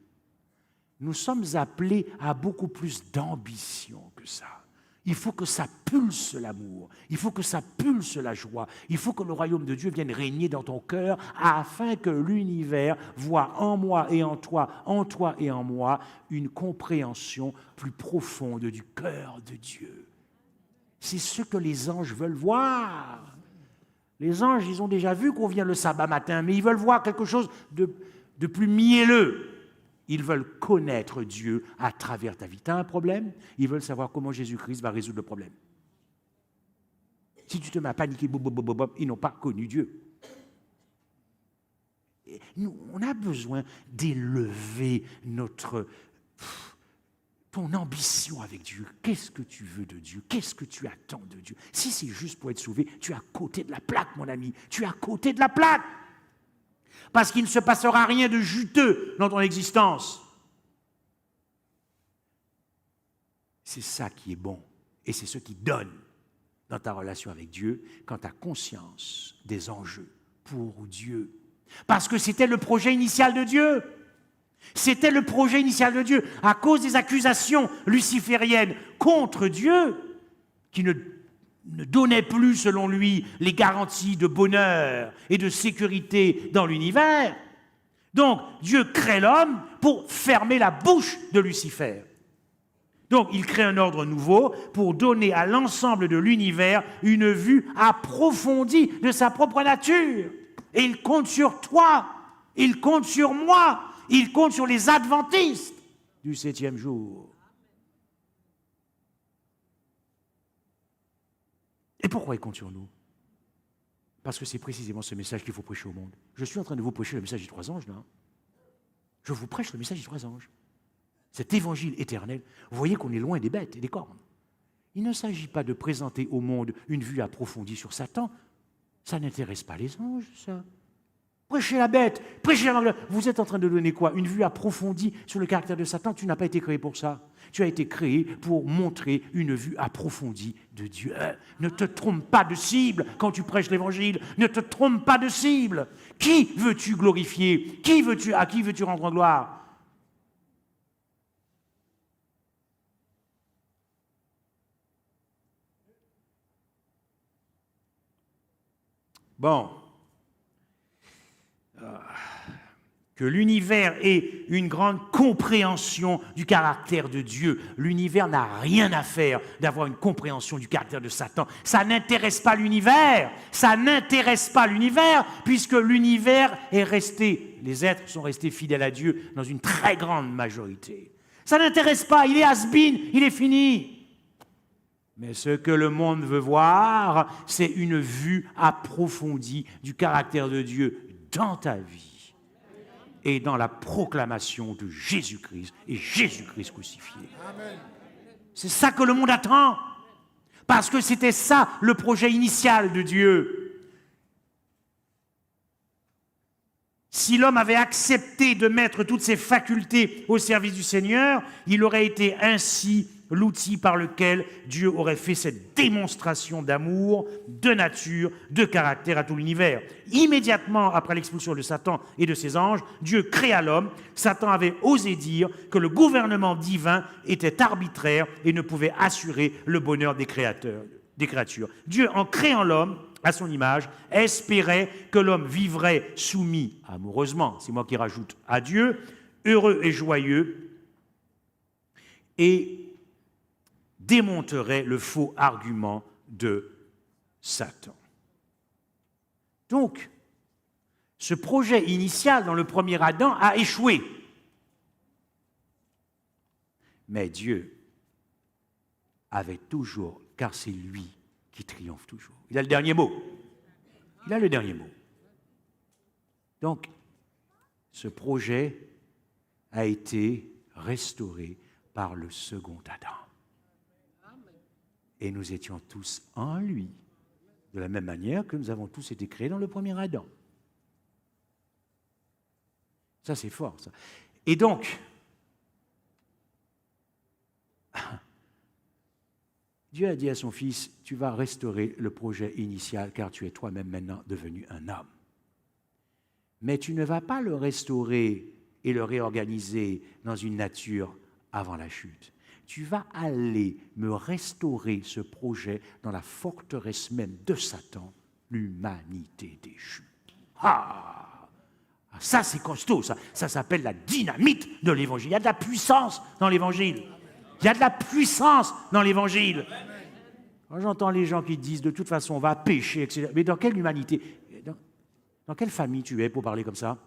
Nous sommes appelés à beaucoup plus d'ambition que ça. Il faut que ça pulse l'amour, il faut que ça pulse la joie, il faut que le royaume de Dieu vienne régner dans ton cœur afin que l'univers voie en moi et en toi et en moi, une compréhension plus profonde du cœur de Dieu. C'est ce que les anges veulent voir. Les anges, ils ont déjà vu qu'on vient le sabbat matin, mais ils veulent voir quelque chose de plus mielleux. Ils veulent connaître Dieu à travers ta vie. Tu as un problème? Ils veulent savoir comment Jésus-Christ va résoudre le problème. Si tu te mets à paniquer, ils n'ont pas connu Dieu. Et nous, on a besoin d'élever ton ambition avec Dieu. Qu'est-ce que tu veux de Dieu? Qu'est-ce que tu attends de Dieu? Si c'est juste pour être sauvé, tu es à côté de la plaque, mon ami. Tu es à côté de la plaque. Parce qu'il ne se passera rien de juteux dans ton existence. C'est ça qui est bon. Et c'est ce qui donne dans ta relation avec Dieu quand tu as conscience des enjeux pour Dieu. Parce que c'était le projet initial de Dieu. C'était le projet initial de Dieu. À cause des accusations lucifériennes contre Dieu, qui ne donnait plus, selon lui, les garanties de bonheur et de sécurité dans l'univers. Donc, Dieu crée l'homme pour fermer la bouche de Lucifer. Donc, il crée un ordre nouveau pour donner à l'ensemble de l'univers une vue approfondie de sa propre nature. Et il compte sur toi, il compte sur moi, il compte sur les adventistes du 7e jour. Et pourquoi il compte sur nous? Parce que c'est précisément ce message qu'il faut prêcher au monde. Je suis en train de vous prêcher le message des 3 anges, là. Je vous prêche le message des 3 anges. Cet évangile éternel, vous voyez qu'on est loin des bêtes et des cornes. Il ne s'agit pas de présenter au monde une vue approfondie sur Satan. Ça n'intéresse pas les anges, ça. Prêchez la bête, prêchez la marque. Vous êtes en train de donner quoi? Une vue approfondie sur le caractère de Satan. Tu n'as pas été créé pour ça. Tu as été créé pour montrer une vue approfondie de Dieu. Ne te trompe pas de cible quand tu prêches l'évangile. Ne te trompe pas de cible. Qui veux-tu glorifier? À qui veux-tu rendre gloire? Bon. Que l'univers ait une grande compréhension du caractère de Dieu. L'univers n'a rien à faire d'avoir une compréhension du caractère de Satan. Ça n'intéresse pas l'univers. Ça n'intéresse pas l'univers, puisque l'univers est resté, les êtres sont restés fidèles à Dieu dans une très grande majorité. Ça n'intéresse pas, il est has-been, il est fini. Mais ce que le monde veut voir, c'est une vue approfondie du caractère de Dieu dans ta vie et dans la proclamation de Jésus-Christ et Jésus-Christ crucifié. Amen. C'est ça que le monde attend, parce que c'était ça le projet initial de Dieu. Si l'homme avait accepté de mettre toutes ses facultés au service du Seigneur, il aurait été ainsi l'outil par lequel Dieu aurait fait cette démonstration d'amour, de nature, de caractère à tout l'univers. Immédiatement après l'expulsion de Satan et de ses anges, Dieu créa l'homme. Satan avait osé dire que le gouvernement divin était arbitraire et ne pouvait assurer le bonheur des créatures. Dieu, en créant l'homme à son image, espérait que l'homme vivrait soumis amoureusement, c'est moi qui rajoute, à Dieu, heureux et joyeux, et démonterait le faux argument de Satan. Donc, ce projet initial dans le premier Adam a échoué. Mais Dieu avait toujours, car c'est lui qui triomphe toujours. Il a le dernier mot. Il a le dernier mot. Donc, ce projet a été restauré par le second Adam. Et nous étions tous en lui, de la même manière que nous avons tous été créés dans le premier Adam. Ça, c'est fort, ça. Et donc, Dieu a dit à son fils, tu vas restaurer le projet initial car tu es toi-même maintenant devenu un homme. Mais tu ne vas pas le restaurer et le réorganiser dans une nature avant la chute. Tu vas aller me restaurer ce projet dans la forteresse même de Satan, l'humanité déchue. Ah! Ça, c'est costaud, ça. Ça s'appelle la dynamite de l'Évangile. Il y a de la puissance dans l'Évangile. Il y a de la puissance dans l'Évangile. Quand j'entends les gens qui disent, de toute façon, on va pécher, etc. Mais dans quelle humanité, dans quelle famille tu es pour parler comme ça?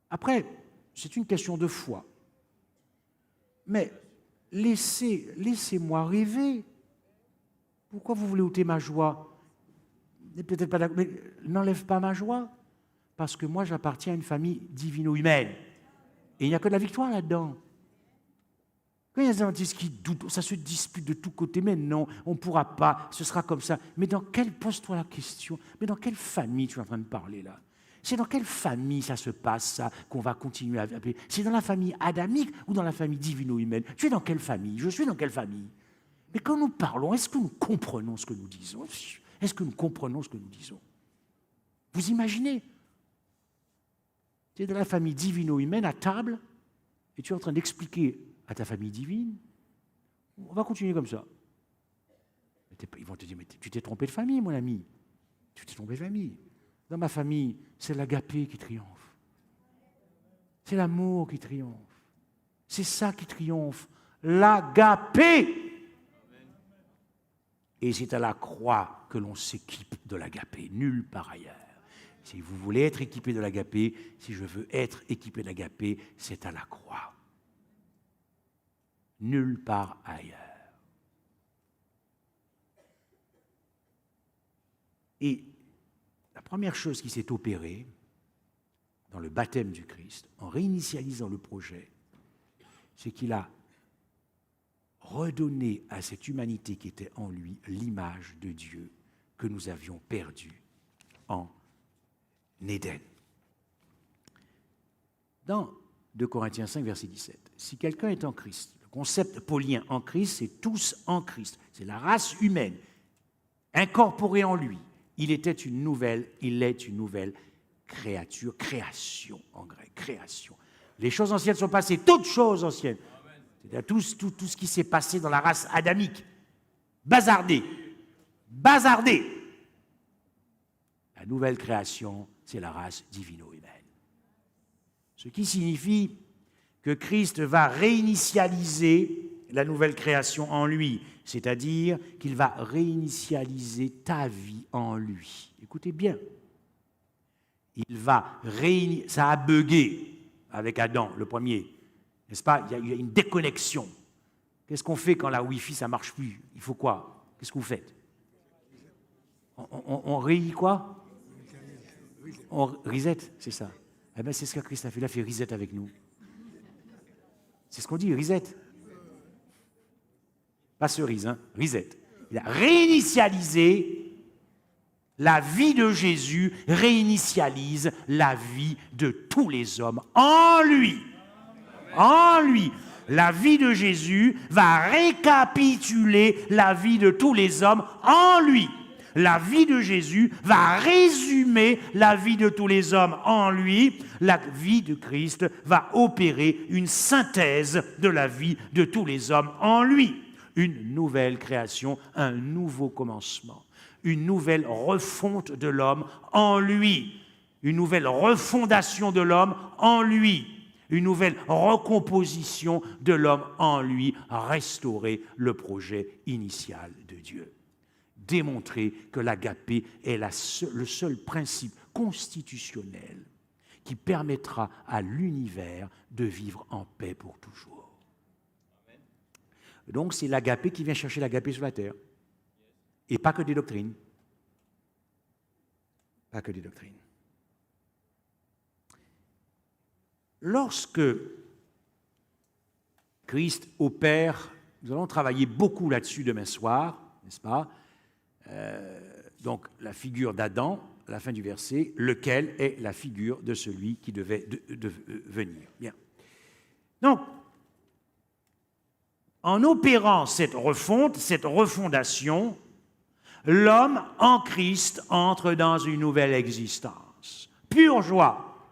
Après, c'est une question de foi. Mais laissez-moi rêver. Pourquoi vous voulez ôter ma joie? Peut-être pas d'accord, mais n'enlève pas ma joie. Parce que moi, j'appartiens à une famille divino-humaine. Et il n'y a que de la victoire là-dedans. Quand il y a des adventistes qui doutent, ça se dispute de tous côtés, mais non, on ne pourra pas, ce sera comme ça. Mais pose-toi la question, mais dans quelle famille tu es en train de parler là? C'est dans quelle famille ça se passe, ça, qu'on va continuer à appeler? C'est dans la famille adamique ou dans la famille divino-humaine? Tu es dans quelle famille? Je suis dans quelle famille? Mais quand nous parlons, est-ce que nous comprenons ce que nous disons? Est-ce que nous comprenons ce que nous disons? Vous imaginez? Tu es dans la famille divino-humaine à table et tu es en train d'expliquer à ta famille divine, on va continuer comme ça. Ils vont te dire, mais tu t'es trompé de famille, mon ami. Tu t'es trompé de famille. Dans ma famille, c'est l'agapé qui triomphe. C'est l'amour qui triomphe. C'est ça qui triomphe, l'agapé. Et c'est à la croix que l'on s'équipe de l'agapé, nulle part ailleurs. Si vous voulez être équipé de l'agapé, si je veux être équipé de l'agapé, c'est à la croix. Nulle part ailleurs. Et la première chose qui s'est opérée dans le baptême du Christ, en réinitialisant le projet, c'est qu'il a redonné à cette humanité qui était en lui l'image de Dieu que nous avions perdue en Éden. Dans 2 Corinthiens 5, verset 17, si quelqu'un est en Christ, le concept paulien en Christ, c'est tous en Christ, c'est la race humaine, incorporée en lui. Il est une nouvelle créature, création en grec, création. Les choses anciennes sont passées, toutes choses anciennes. C'est-à-dire tout ce qui s'est passé dans la race adamique, bazardé. La nouvelle création, c'est la race divino-humaine. Ce qui signifie que Christ va réinitialiser la nouvelle création en lui, c'est-à-dire qu'il va réinitialiser ta vie en lui. Écoutez bien. Il va ça a bugué avec Adam, le premier. N'est-ce pas? Il y a une déconnexion. Qu'est-ce qu'on fait quand la Wi-Fi, ça ne marche plus? Il faut quoi? Qu'est-ce que vous faites? On quoi? On reset, c'est ça. Eh bien, c'est ce que Christ a fait. Il a fait reset avec nous. C'est ce qu'on dit, reset. Pas cerise, hein? Reset. Il a réinitialisé la vie de Jésus, réinitialise la vie de tous les hommes en lui. En lui. La vie de Jésus va récapituler la vie de tous les hommes en lui. La vie de Jésus va résumer la vie de tous les hommes en lui. La vie de Christ va opérer une synthèse de la vie de tous les hommes en lui. Une nouvelle création, un nouveau commencement, une nouvelle refonte de l'homme en lui, une nouvelle refondation de l'homme en lui, une nouvelle recomposition de l'homme en lui, restaurer le projet initial de Dieu. Démontrer que l'agapé est le seul principe constitutionnel qui permettra à l'univers de vivre en paix pour toujours. Donc c'est l'agapé qui vient chercher l'agapé sur la terre. Et pas que des doctrines. Pas que des doctrines. Lorsque Christ opère, nous allons travailler beaucoup là-dessus demain soir, n'est-ce pas? Donc la figure d'Adam, à la fin du verset, lequel est la figure de celui qui devait venir. Bien. Donc, en opérant cette refonte, cette refondation, l'homme en Christ entre dans une nouvelle existence. Pure joie,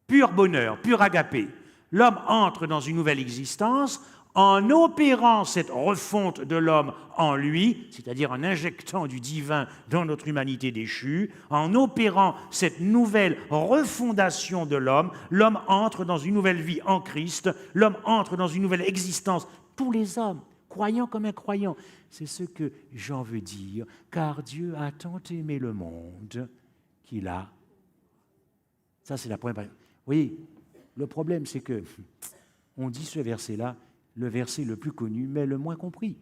pur bonheur, pur agapé. L'homme entre dans une nouvelle existence en opérant cette refonte de l'homme en lui, c'est-à-dire en injectant du divin dans notre humanité déchue, en opérant cette nouvelle refondation de l'homme, l'homme entre dans une nouvelle vie en Christ, l'homme entre dans une nouvelle existence. Tous les hommes, croyants comme incroyants, c'est ce que Jean veut dire, car Dieu a tant aimé le monde qu'il a. Ça, c'est la première partie. Vous voyez, le problème, c'est que on dit ce verset-là, le verset le plus connu, mais le moins compris.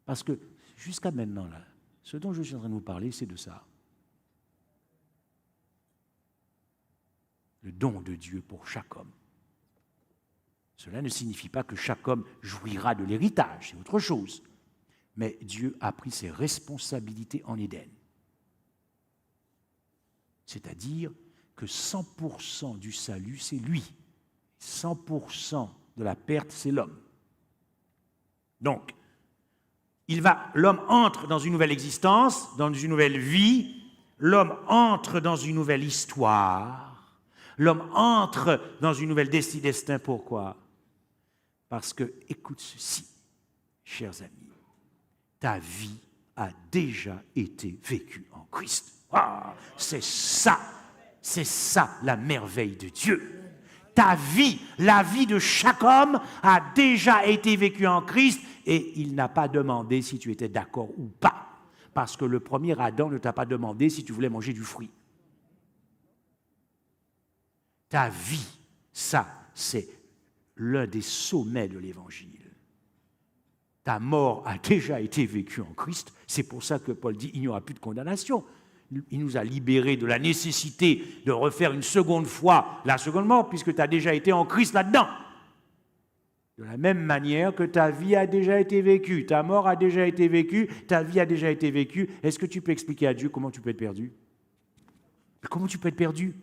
Parce que jusqu'à maintenant, là, ce dont je suis en train de vous parler, c'est de ça. Le don de Dieu pour chaque homme. Cela ne signifie pas que chaque homme jouira de l'héritage, c'est autre chose. Mais Dieu a pris ses responsabilités en Éden. C'est-à-dire que 100% du salut, c'est lui. 100% de la perte, c'est l'homme. Donc, l'homme entre dans une nouvelle existence, dans une nouvelle vie, l'homme entre dans une nouvelle histoire, l'homme entre dans une nouvelle destin. Pourquoi? Parce que, écoute ceci, chers amis, ta vie a déjà été vécue en Christ. Ah, c'est ça la merveille de Dieu. Ta vie, la vie de chaque homme a déjà été vécue en Christ et il n'a pas demandé si tu étais d'accord ou pas. Parce que le premier Adam ne t'a pas demandé si tu voulais manger du fruit. Ta vie, ça, c'est l'un des sommets de l'Évangile. Ta mort a déjà été vécue en Christ. C'est pour ça que Paul dit, il n'y aura plus de condamnation. Il nous a libérés de la nécessité de refaire une seconde fois la seconde mort, puisque tu as déjà été en Christ là-dedans. De la même manière que ta vie a déjà été vécue, ta mort a déjà été vécue, ta vie a déjà été vécue. Est-ce que tu peux expliquer à Dieu comment tu peux être perdu? Comment tu peux être perdu?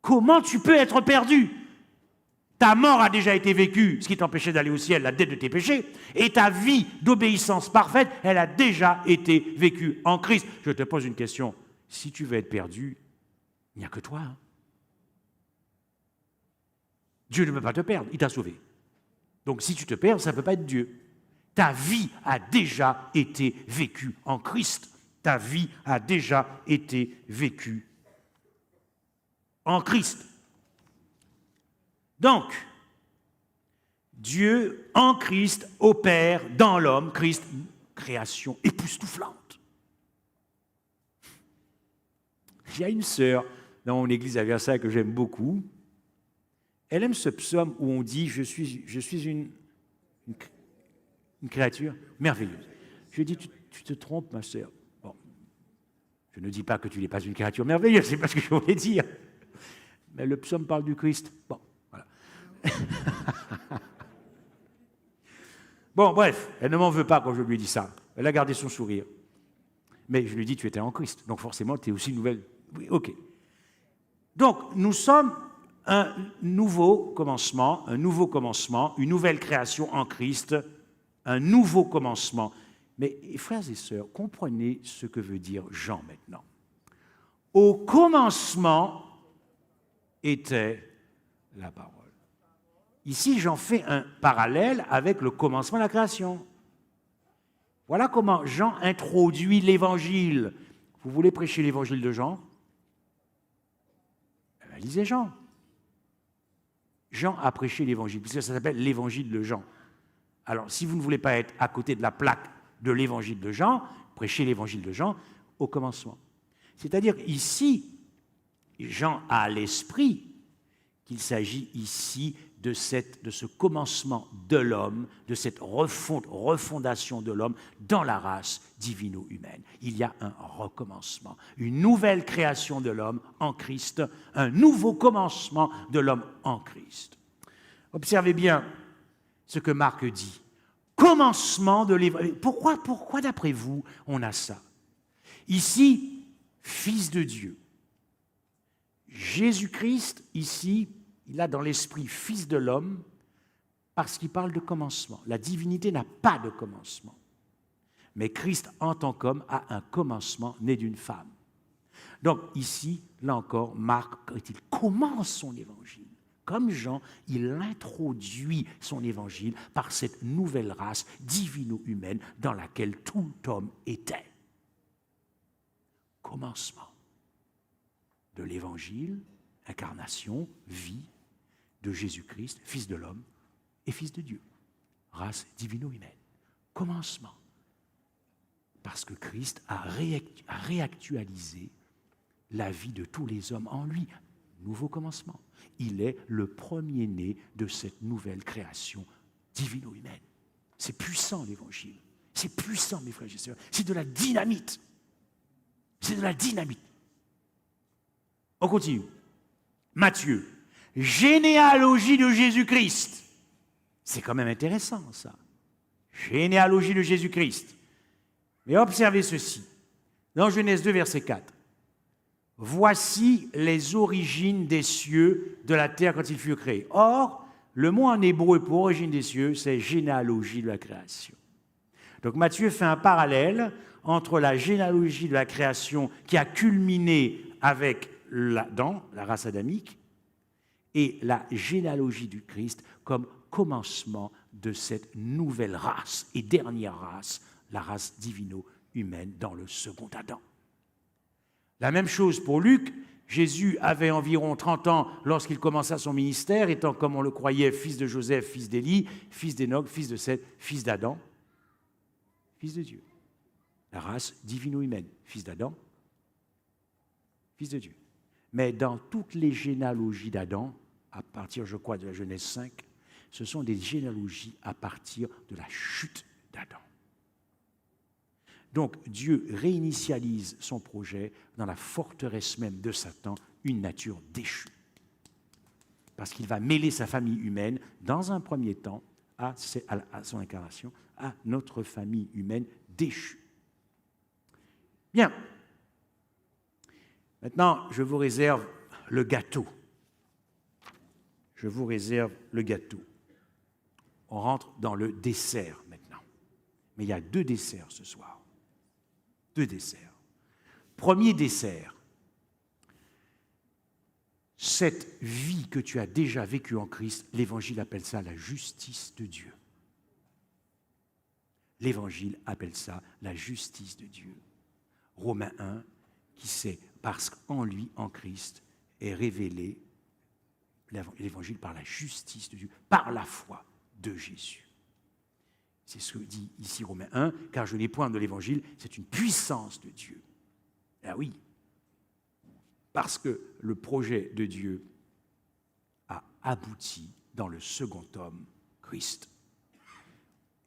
Comment tu peux être perdu? Ta mort a déjà été vécue, ce qui t'empêchait d'aller au ciel, la dette de tes péchés, et ta vie d'obéissance parfaite, elle a déjà été vécue en Christ. Je te pose une question. Si tu veux être perdu, il n'y a que toi. Hein? Dieu ne peut pas te perdre, il t'a sauvé. Donc si tu te perds, ça ne peut pas être Dieu. Ta vie a déjà été vécue en Christ. Ta vie a déjà été vécue en Christ. Donc, Dieu, en Christ, opère dans l'homme, Christ, une création époustouflante. Il y a une sœur dans mon église à Versailles que j'aime beaucoup. Elle aime ce psaume où on dit « Je suis une créature merveilleuse ». Je lui ai dit « Tu te trompes, ma sœur. » Bon, je ne dis pas que tu n'es pas une créature merveilleuse, c'est pas ce que je voulais dire. Mais le psaume parle du Christ. Bon. Bon, bref, elle ne m'en veut pas quand je lui ai dit ça. Elle a gardé son sourire. Mais je lui ai dit, tu étais en Christ, donc forcément, tu es aussi nouvelle. Oui, ok. Donc, nous sommes un nouveau commencement, une nouvelle création en Christ, un nouveau commencement. Mais, frères et sœurs, comprenez ce que veut dire Jean maintenant. Au commencement était la parole. Ici, j'en fais un parallèle avec le commencement de la création. Voilà comment Jean introduit l'Évangile. Vous voulez prêcher l'Évangile de Jean? Lisez Jean. Jean a prêché l'Évangile, puisque ça s'appelle l'Évangile de Jean. Alors, si vous ne voulez pas être à côté de la plaque de l'Évangile de Jean, prêchez l'Évangile de Jean au commencement. C'est-à-dire, ici, Jean a à l'esprit qu'il s'agit ici de ce commencement de l'homme, de cette refondation de l'homme dans la race divino-humaine. Il y a un recommencement, une nouvelle création de l'homme en Christ, un nouveau commencement de l'homme en Christ. Observez bien ce que Marc dit. Commencement de l'évangile. Pourquoi d'après vous, on a ça? Ici, Fils de Dieu. Jésus-Christ, ici, il a dans l'esprit Fils de l'homme parce qu'il parle de commencement. La divinité n'a pas de commencement. Mais Christ, en tant qu'homme, a un commencement né d'une femme. Donc ici, là encore, Marc, quand il commence son évangile, comme Jean, il introduit son évangile par cette nouvelle race divino-humaine dans laquelle tout homme était. Commencement de l'évangile, incarnation, vie de Jésus-Christ, Fils de l'homme et Fils de Dieu, race divino-humaine. Commencement. Parce que Christ a réactualisé la vie de tous les hommes en lui. Nouveau commencement. Il est le premier-né de cette nouvelle création divino-humaine. C'est puissant l'Évangile. C'est puissant, mes frères et sœurs. C'est de la dynamite. C'est de la dynamite. On continue. Matthieu. Généalogie de Jésus-Christ. C'est quand même intéressant, ça. Généalogie de Jésus-Christ. Mais observez ceci. Dans Genèse 2, verset 4. Voici les origines des cieux, de la terre quand ils furent créés. Or, le mot en hébreu pour origine des cieux, c'est généalogie de la création. Donc Matthieu fait un parallèle entre la généalogie de la création qui a culminé avec l'Adam, la race adamique, et la généalogie du Christ comme commencement de cette nouvelle race et dernière race, la race divino-humaine dans le second Adam. La même chose pour Luc, Jésus avait environ 30 ans lorsqu'il commença son ministère, étant, comme on le croyait, fils de Joseph, fils d'Élie, fils d'Enoch, fils de Seth, fils d'Adam, fils de Dieu. La race divino-humaine, fils d'Adam, fils de Dieu. Mais dans toutes les généalogies d'Adam, à partir, je crois, de la Genèse 5, ce sont des généalogies à partir de la chute d'Adam. Donc Dieu réinitialise son projet dans la forteresse même de Satan, une nature déchue. Parce qu'il va mêler sa famille humaine, dans un premier temps, à son incarnation, à notre famille humaine déchue. Bien. Maintenant, je vous réserve le gâteau. Je vous réserve le gâteau. On rentre dans le dessert maintenant. Mais il y a 2 desserts ce soir. 2 desserts. Premier dessert. Cette vie que tu as déjà vécue en Christ, l'Évangile appelle ça la justice de Dieu. L'Évangile appelle ça la justice de Dieu. Romains 1, qui sait, parce qu'en lui, en Christ, est révélé l'Évangile par la justice de Dieu, par la foi de Jésus. C'est ce que dit ici Romains 1, car je n'ai point de l'Évangile, c'est une puissance de Dieu. Ah oui, parce que le projet de Dieu a abouti dans le second homme, Christ.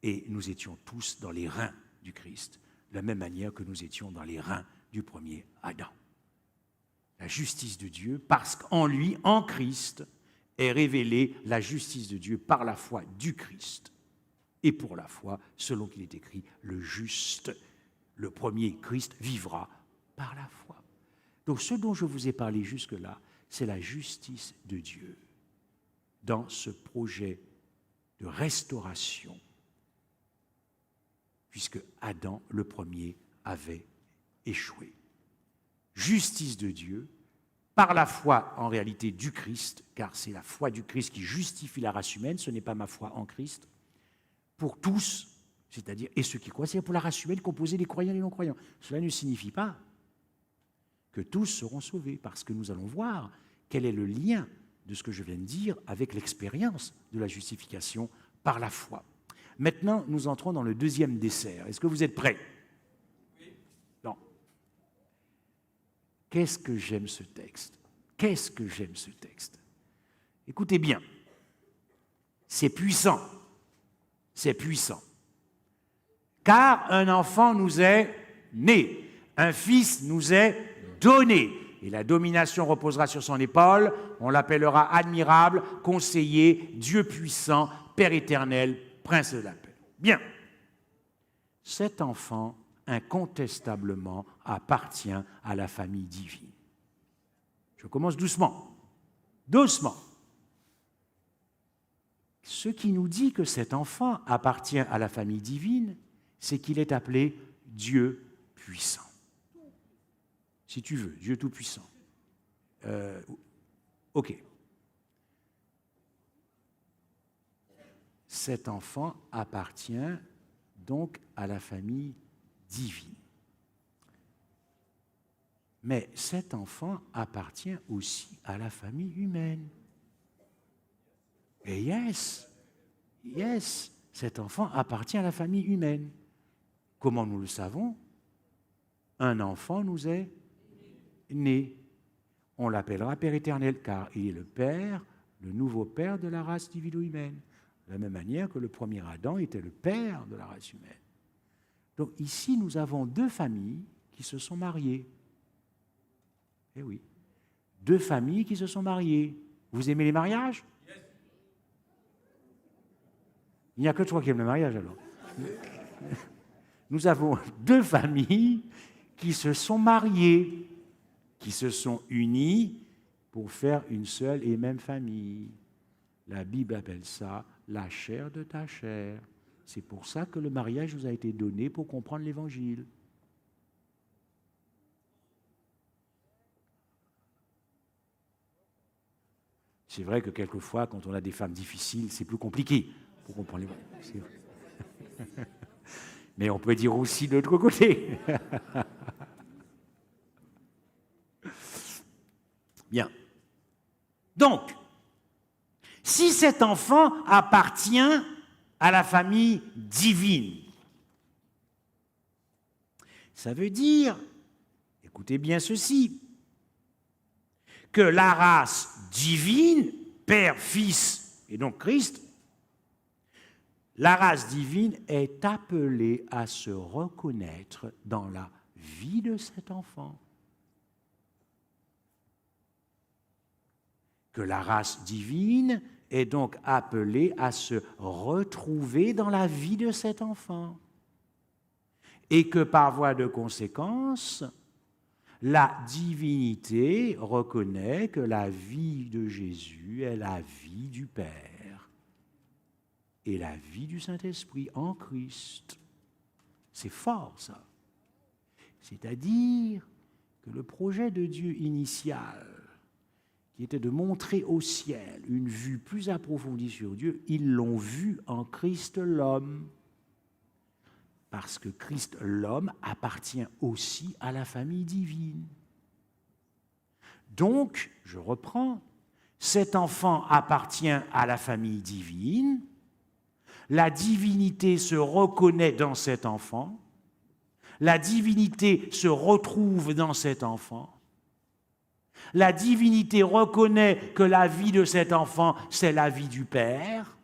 Et nous étions tous dans les reins du Christ, de la même manière que nous étions dans les reins du premier Adam. La justice de Dieu, parce qu'en lui, en Christ, est révélée la justice de Dieu par la foi du Christ. Et pour la foi, selon qu'il est écrit, le juste, le premier Christ, vivra par la foi. Donc ce dont je vous ai parlé jusque-là, c'est la justice de Dieu dans ce projet de restauration, puisque Adam, le premier, avait échoué. Justice de Dieu, par la foi en réalité du Christ, car c'est la foi du Christ qui justifie la race humaine, ce n'est pas ma foi en Christ, pour tous, c'est-à-dire, et ceux qui croient, c'est pour la race humaine composée des croyants et des non-croyants. Cela ne signifie pas que tous seront sauvés, parce que nous allons voir quel est le lien de ce que je viens de dire avec l'expérience de la justification par la foi. Maintenant, nous entrons dans le deuxième dessert. Est-ce que vous êtes prêts? Oui. Non. Qu'est-ce que j'aime ce texte? Qu'est-ce que j'aime ce texte? Écoutez bien. C'est puissant. C'est puissant. Car un enfant nous est né, un fils nous est donné, et la domination reposera sur son épaule. On l'appellera admirable, conseiller, Dieu puissant, Père éternel, Prince de la paix. Bien. Cet enfant, incontestablement, appartient à la famille divine. Je commence doucement. Doucement. Ce qui nous dit que cet enfant appartient à la famille divine, c'est qu'il est appelé Dieu puissant. Si tu veux, Dieu tout-puissant. Ok. Cet enfant appartient donc à la famille divine. Mais cet enfant appartient aussi à la famille humaine. Et yes, cet enfant appartient à la famille humaine. Comment nous le savons? Un enfant nous est né. On l'appellera Père éternel, car il est le Père, le nouveau Père de la race divino-humaine. De la même manière que le premier Adam était le Père de la race humaine. Donc ici, nous avons 2 familles qui se sont mariées. Eh oui, 2 familles qui se sont mariées. Vous aimez les mariages? Il n'y a que toi qui aimes le mariage, alors. Nous avons 2 familles qui se sont mariées, qui se sont unies pour faire une seule et même famille. La Bible appelle ça la chair de ta chair. C'est pour ça que le mariage nous a été donné pour comprendre l'Évangile. C'est vrai que quelquefois, quand on a des femmes difficiles, c'est plus compliqué pour comprendre l'Évangile. Mais on peut dire aussi de l'autre côté. Bien. Donc, si cet enfant appartient à la famille divine, ça veut dire, écoutez bien ceci, que la race divine, Père, Fils et donc Christ, la race divine est appelée à se reconnaître dans la vie de cet enfant. Que la race divine est donc appelée à se retrouver dans la vie de cet enfant. Et que par voie de conséquence, la divinité reconnaît que la vie de Jésus est la vie du Père et la vie du Saint-Esprit en Christ. C'est fort, ça. C'est-à-dire que le projet de Dieu initial, qui était de montrer au ciel une vue plus approfondie sur Dieu, ils l'ont vu en Christ l'homme. Parce que Christ l'homme appartient aussi à la famille divine. Donc, je reprends, cet enfant appartient à la famille divine, la divinité se reconnaît dans cet enfant, la divinité se retrouve dans cet enfant, la divinité reconnaît que la vie de cet enfant, c'est la vie du Père.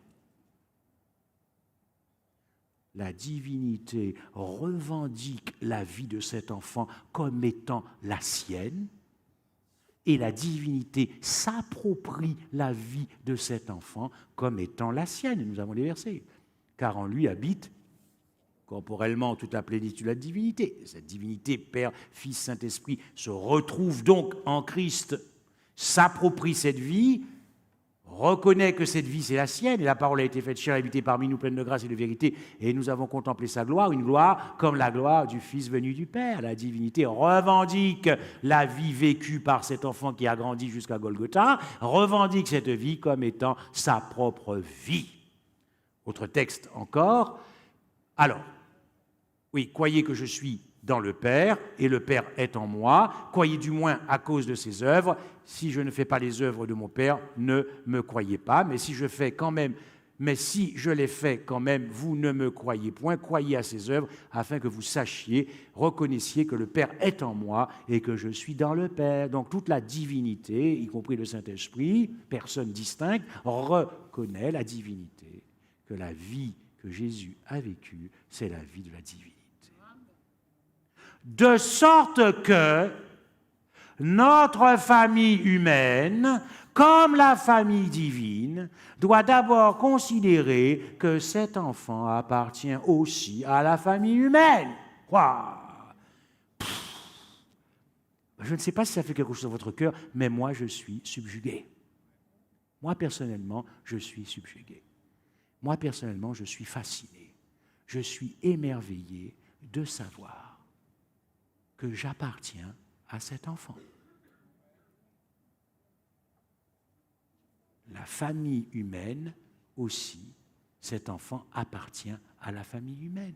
La divinité revendique la vie de cet enfant comme étant la sienne, et la divinité s'approprie la vie de cet enfant comme étant la sienne. Et nous avons les versets. Car en lui habite corporellement toute la plénitude de la divinité. Cette divinité, Père, Fils, Saint-Esprit, se retrouve donc en Christ, s'approprie cette vie, reconnaît que cette vie c'est la sienne, et la parole a été faite chair et habitée parmi nous, pleine de grâce et de vérité, et nous avons contemplé sa gloire, une gloire comme la gloire du Fils venu du Père. La divinité revendique la vie vécue par cet enfant qui a grandi jusqu'à Golgotha, revendique cette vie comme étant sa propre vie. Autre texte encore. Alors, oui, croyez que je suis dans le Père, et le Père est en moi, croyez du moins à cause de ses œuvres. Si je ne fais pas les œuvres de mon Père, ne me croyez pas, mais si je les fais quand même, vous ne me croyez point, croyez à ses œuvres, afin que vous sachiez, reconnaissiez que le Père est en moi et que je suis dans le Père. Donc toute la divinité, y compris le Saint-Esprit, personne distincte, reconnaît la divinité, que la vie que Jésus a vécue, c'est la vie de la divinité. De sorte que notre famille humaine, comme la famille divine, doit d'abord considérer que cet enfant appartient aussi à la famille humaine. Waouh! Je ne sais pas si ça fait quelque chose dans votre cœur, mais moi je suis subjugué. Moi personnellement, je suis subjugué. Moi personnellement, je suis fasciné. Je suis émerveillé de savoir que j'appartiens à cet enfant. La famille humaine aussi, cet enfant appartient à la famille humaine.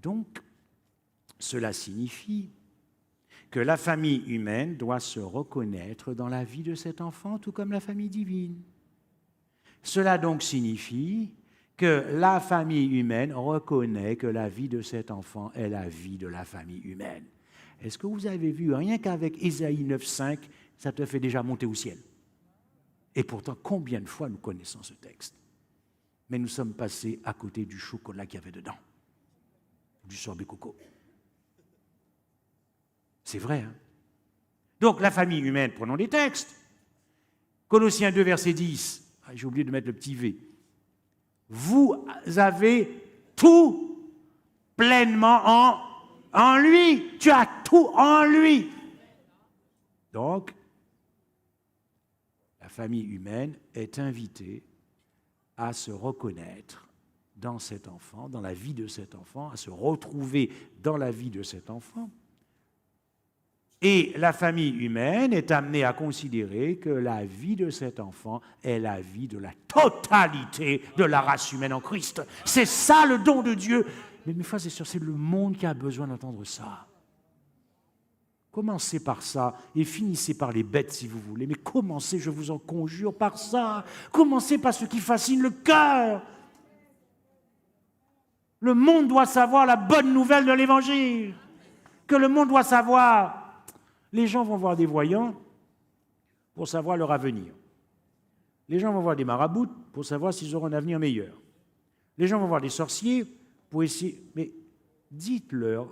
Donc, cela signifie que la famille humaine doit se reconnaître dans la vie de cet enfant, tout comme la famille divine. Cela donc signifie que la famille humaine reconnaît que la vie de cet enfant est la vie de la famille humaine. Est-ce que vous avez vu, rien qu'avec Ésaïe 9,5, ça te fait déjà monter au ciel? Et pourtant, combien de fois nous connaissons ce texte? Mais nous sommes passés à côté du chocolat qu'il y avait dedans, du sorbet coco. C'est vrai, hein? Donc, la famille humaine, prenons des textes. Colossiens 2, verset 10. Ah, j'ai oublié de mettre le petit V. Vous avez tout pleinement en lui. Tu as tout en lui. Donc, la famille humaine est invitée à se reconnaître dans cet enfant, dans la vie de cet enfant, à se retrouver dans la vie de cet enfant. Et la famille humaine est amenée à considérer que la vie de cet enfant est la vie de la totalité de la race humaine en Christ. C'est ça le don de Dieu. Mais mes frères et sœurs, c'est le monde qui a besoin d'entendre ça. Commencez par ça et finissez par les bêtes si vous voulez. Mais commencez, je vous en conjure, par ça. Commencez par ce qui fascine le cœur. Le monde doit savoir la bonne nouvelle de l'Évangile. Que le monde doit savoir. Les gens vont voir des voyants pour savoir leur avenir. Les gens vont voir des marabouts pour savoir s'ils auront un avenir meilleur. Les gens vont voir des sorciers pour essayer... Mais dites-leur,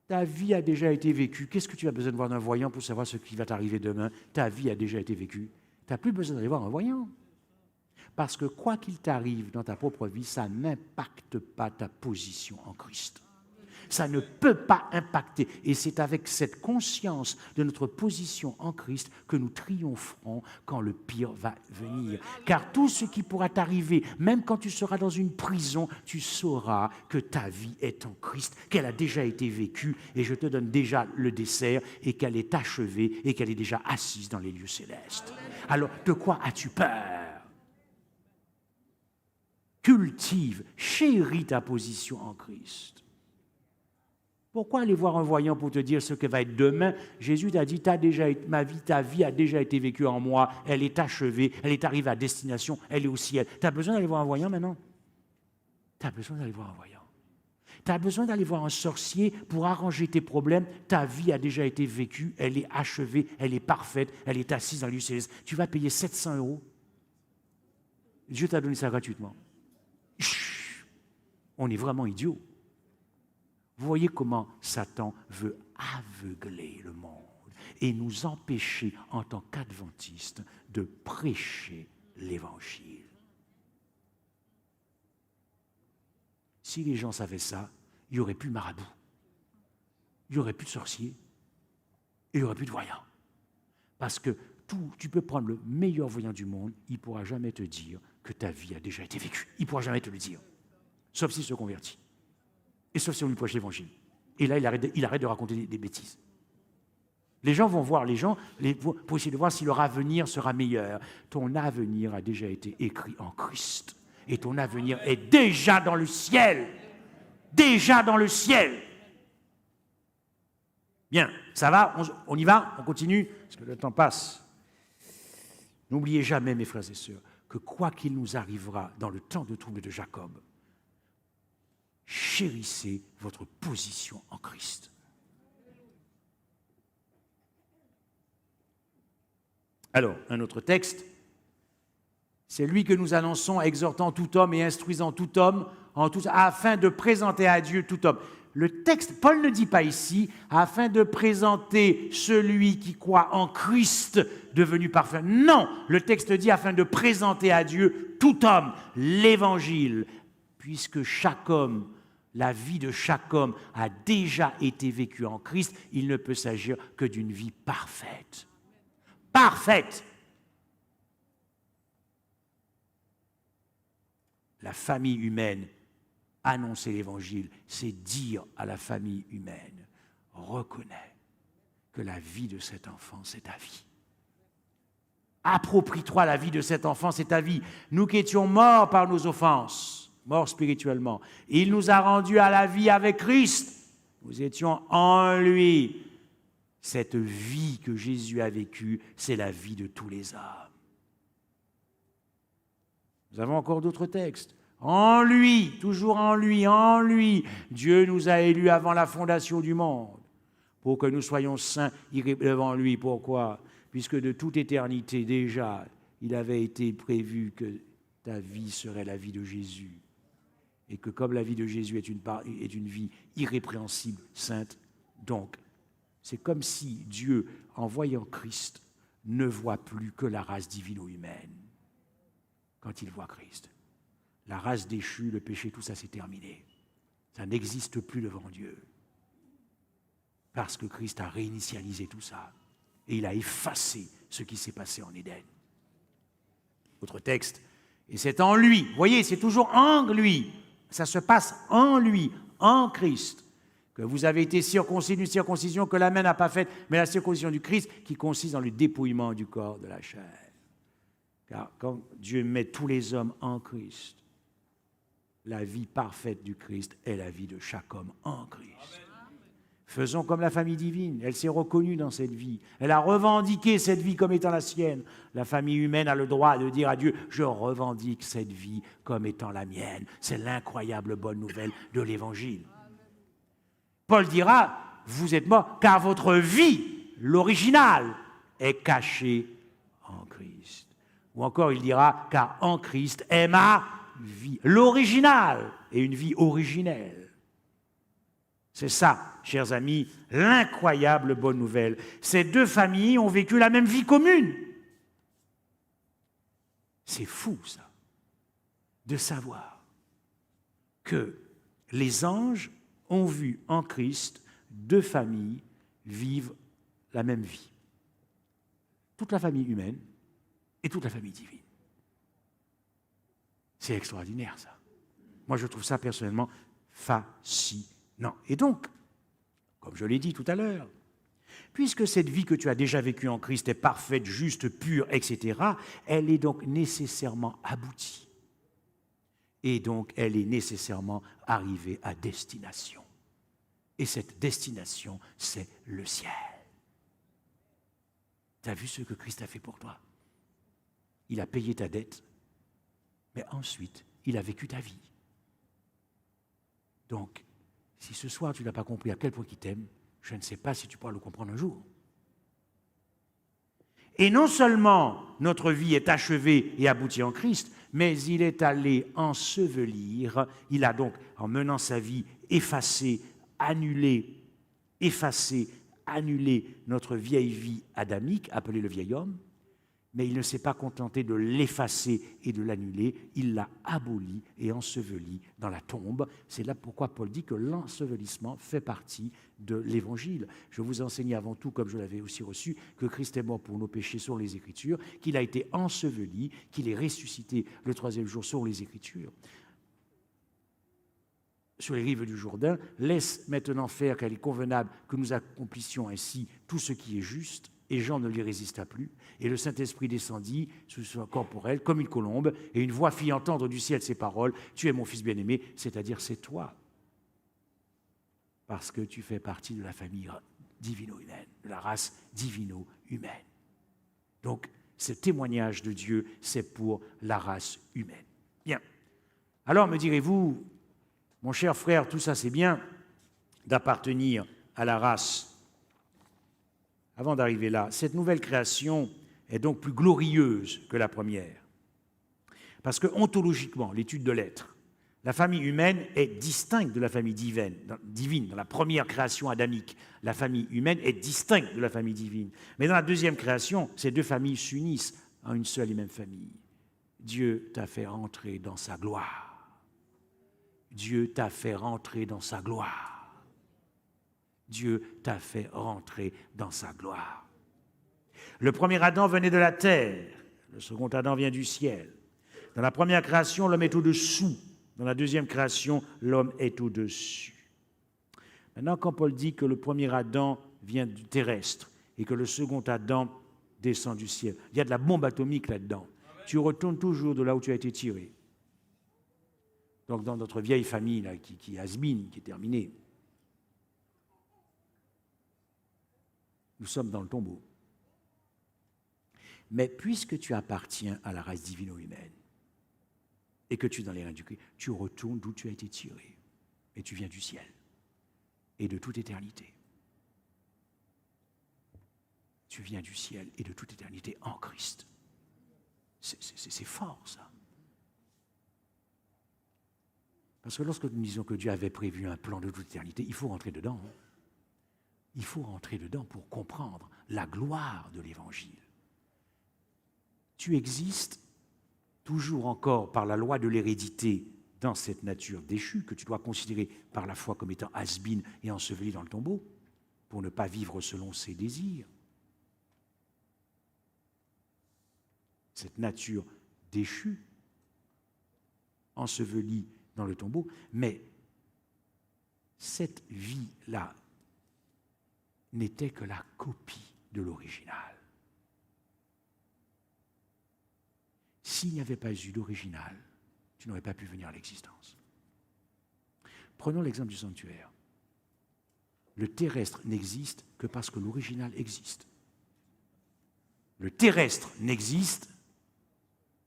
ta vie a déjà été vécue. Qu'est-ce que tu as besoin de voir d'un voyant pour savoir ce qui va t'arriver demain? Ta vie a déjà été vécue. Tu n'as plus besoin d'aller voir un voyant. Parce que quoi qu'il t'arrive dans ta propre vie, ça n'impacte pas ta position en Christ. Ça ne peut pas impacter. Et c'est avec cette conscience de notre position en Christ que nous triompherons quand le pire va venir. Car tout ce qui pourra t'arriver, même quand tu seras dans une prison, tu sauras que ta vie est en Christ, qu'elle a déjà été vécue, et je te donne déjà le dessert, et qu'elle est achevée, et qu'elle est déjà assise dans les lieux célestes. Alors, de quoi as-tu peur? Cultive, chéris ta position en Christ. Pourquoi aller voir un voyant pour te dire ce que va être demain? Jésus t'a dit, ta vie a déjà été vécue en moi, elle est achevée, elle est arrivée à destination, elle est au ciel. Tu as besoin d'aller voir un voyant maintenant? Tu as besoin d'aller voir un voyant. Tu as besoin d'aller voir un sorcier pour arranger tes problèmes. Ta vie a déjà été vécue, elle est achevée, elle est parfaite, elle est assise dans l'UCS. Tu vas payer 700 €. Dieu t'a donné ça gratuitement. Chut, on est vraiment idiots. Vous voyez comment Satan veut aveugler le monde et nous empêcher, en tant qu'adventistes, de prêcher l'Évangile. Si les gens savaient ça, il n'y aurait plus de marabouts, il n'y aurait plus de sorciers, et il n'y aurait plus de voyants. Parce que tu peux prendre le meilleur voyant du monde, il ne pourra jamais te dire que ta vie a déjà été vécue. Il ne pourra jamais te le dire, sauf s'il se convertit. Et sauf si on lui prêche l'Évangile. Et là, il arrête de raconter des bêtises. Les gens vont voir pour essayer de voir si leur avenir sera meilleur. Ton avenir a déjà été écrit en Christ. Et ton avenir est déjà dans le ciel. Déjà dans le ciel. Bien, ça va? On y va? On continue? Parce que le temps passe. N'oubliez jamais, mes frères et sœurs, que quoi qu'il nous arrivera dans le temps de trouble de Jacob, chérissez votre position en Christ. Alors, un autre texte, c'est lui que nous annonçons, exhortant tout homme et instruisant tout homme, afin de présenter à Dieu tout homme. Le texte, Paul ne dit pas ici, afin de présenter celui qui croit en Christ devenu parfait. Non, le texte dit afin de présenter à Dieu tout homme, l'Évangile, puisque chaque homme, la vie de chaque homme a déjà été vécue en Christ, il ne peut s'agir que d'une vie parfaite. Parfaite! La famille humaine, annoncer l'Évangile, c'est dire à la famille humaine, reconnais que la vie de cet enfant, c'est ta vie. Approprie-toi la vie de cet enfant, c'est ta vie. Nous qui étions morts par nos offenses, morts spirituellement, il nous a rendus à la vie avec Christ. Nous étions en lui. Cette vie que Jésus a vécue, c'est la vie de tous les hommes. Nous avons encore d'autres textes. En lui, toujours en lui, Dieu nous a élus avant la fondation du monde, pour que nous soyons saints devant lui. Pourquoi? Puisque de toute éternité déjà, il avait été prévu que ta vie serait la vie de Jésus. Et que comme la vie de Jésus est une vie irrépréhensible, sainte, donc c'est comme si Dieu, en voyant Christ, ne voit plus que la race divino-humaine quand il voit Christ. La race déchue, le péché, tout ça, c'est terminé. Ça n'existe plus devant Dieu. Parce que Christ a réinitialisé tout ça. Et il a effacé ce qui s'est passé en Éden. Autre texte. Et c'est en lui. Vous voyez, c'est toujours en lui. Ça se passe en lui, en Christ. Que vous avez été circoncis d'une circoncision que la main n'a pas faite, mais la circoncision du Christ qui consiste dans le dépouillement du corps de la chair. Car quand Dieu met tous les hommes en Christ, la vie parfaite du Christ est la vie de chaque homme en Christ. Faisons comme la famille divine. Elle s'est reconnue dans cette vie. Elle a revendiqué cette vie comme étant la sienne. La famille humaine a le droit de dire à Dieu, je revendique cette vie comme étant la mienne. C'est l'incroyable bonne nouvelle de l'Évangile. Paul dira, vous êtes morts, car votre vie, l'original, est cachée en Christ. Ou encore, il dira, car en Christ est ma vie. L'original est une vie originelle. C'est ça, chers amis, l'incroyable bonne nouvelle. Ces deux familles ont vécu la même vie commune. C'est fou, ça, de savoir que les anges ont vu en Christ deux familles vivre la même vie. Toute la famille humaine et toute la famille divine. C'est extraordinaire, ça. Moi, je trouve ça personnellement fascinant. Non. Et donc, comme je l'ai dit tout à l'heure, puisque cette vie que tu as déjà vécue en Christ est parfaite, juste, pure, etc., elle est donc nécessairement aboutie. Et donc, elle est nécessairement arrivée à destination. Et cette destination, c'est le ciel. Tu as vu ce que Christ a fait pour toi? Il a payé ta dette, mais ensuite, il a vécu ta vie. Donc, si ce soir tu n'as pas compris à quel point il t'aime, je ne sais pas si tu pourras le comprendre un jour. Et non seulement notre vie est achevée et aboutie en Christ, mais il est allé ensevelir, il a donc, en menant sa vie, effacé, annulé notre vieille vie adamique, appelée le vieil homme, mais il ne s'est pas contenté de l'effacer et de l'annuler, il l'a aboli et enseveli dans la tombe. C'est là pourquoi Paul dit que l'ensevelissement fait partie de l'Évangile. Je vous enseignais avant tout, comme je l'avais aussi reçu, que Christ est mort pour nos péchés sur les Écritures, qu'il a été enseveli, qu'il est ressuscité le troisième jour sur les Écritures. Sur les rives du Jourdain, laisse maintenant faire qu'elle est convenable que nous accomplissions ainsi tout ce qui est juste, et Jean ne lui résista plus, et le Saint-Esprit descendit sous son corporel comme une colombe, et une voix fit entendre du ciel ces paroles, « Tu es mon fils bien-aimé », c'est-à-dire c'est toi, parce que tu fais partie de la famille divino-humaine, de la race divino-humaine. Donc, ce témoignage de Dieu, c'est pour la race humaine. Bien. Alors, me direz-vous, mon cher frère, tout ça c'est bien d'appartenir à la race. Avant d'arriver là, cette nouvelle création est donc plus glorieuse que la première. Parce que ontologiquement, l'étude de l'être, la famille humaine est distincte de la famille divine. Dans la première création adamique, la famille humaine est distincte de la famille divine. Mais dans la deuxième création, ces deux familles s'unissent en une seule et même famille. Dieu t'a fait rentrer dans sa gloire. Dieu t'a fait rentrer dans sa gloire. Dieu t'a fait rentrer dans sa gloire. Le premier Adam venait de la terre, le second Adam vient du ciel. Dans la première création, l'homme est au-dessous. Dans la deuxième création, l'homme est au-dessus. Maintenant, quand Paul dit que le premier Adam vient du terrestre et que le second Adam descend du ciel, il y a de la bombe atomique là-dedans. Tu retournes toujours de là où tu as été tiré. Donc dans notre vieille famille là, qui has-been, qui est terminée, nous sommes dans le tombeau. Mais puisque tu appartiens à la race divino-humaine et que tu es dans les reins du Christ, tu retournes d'où tu as été tiré. Et tu viens du ciel et de toute éternité. Tu viens du ciel et de toute éternité en Christ. C'est fort, ça. Parce que lorsque nous disons que Dieu avait prévu un plan de toute éternité, il faut rentrer dedans. Il faut rentrer dedans pour comprendre la gloire de l'Évangile. Tu existes toujours encore par la loi de l'hérédité dans cette nature déchue que tu dois considérer par la foi comme étant has-been et enseveli dans le tombeau pour ne pas vivre selon ses désirs. Cette nature déchue, ensevelie dans le tombeau, mais cette vie-là n'était que la copie de l'original. S'il n'y avait pas eu d'original, tu n'aurais pas pu venir à l'existence. Prenons l'exemple du sanctuaire. le terrestre n'existe que parce que l'original existe. Le terrestre n'existe,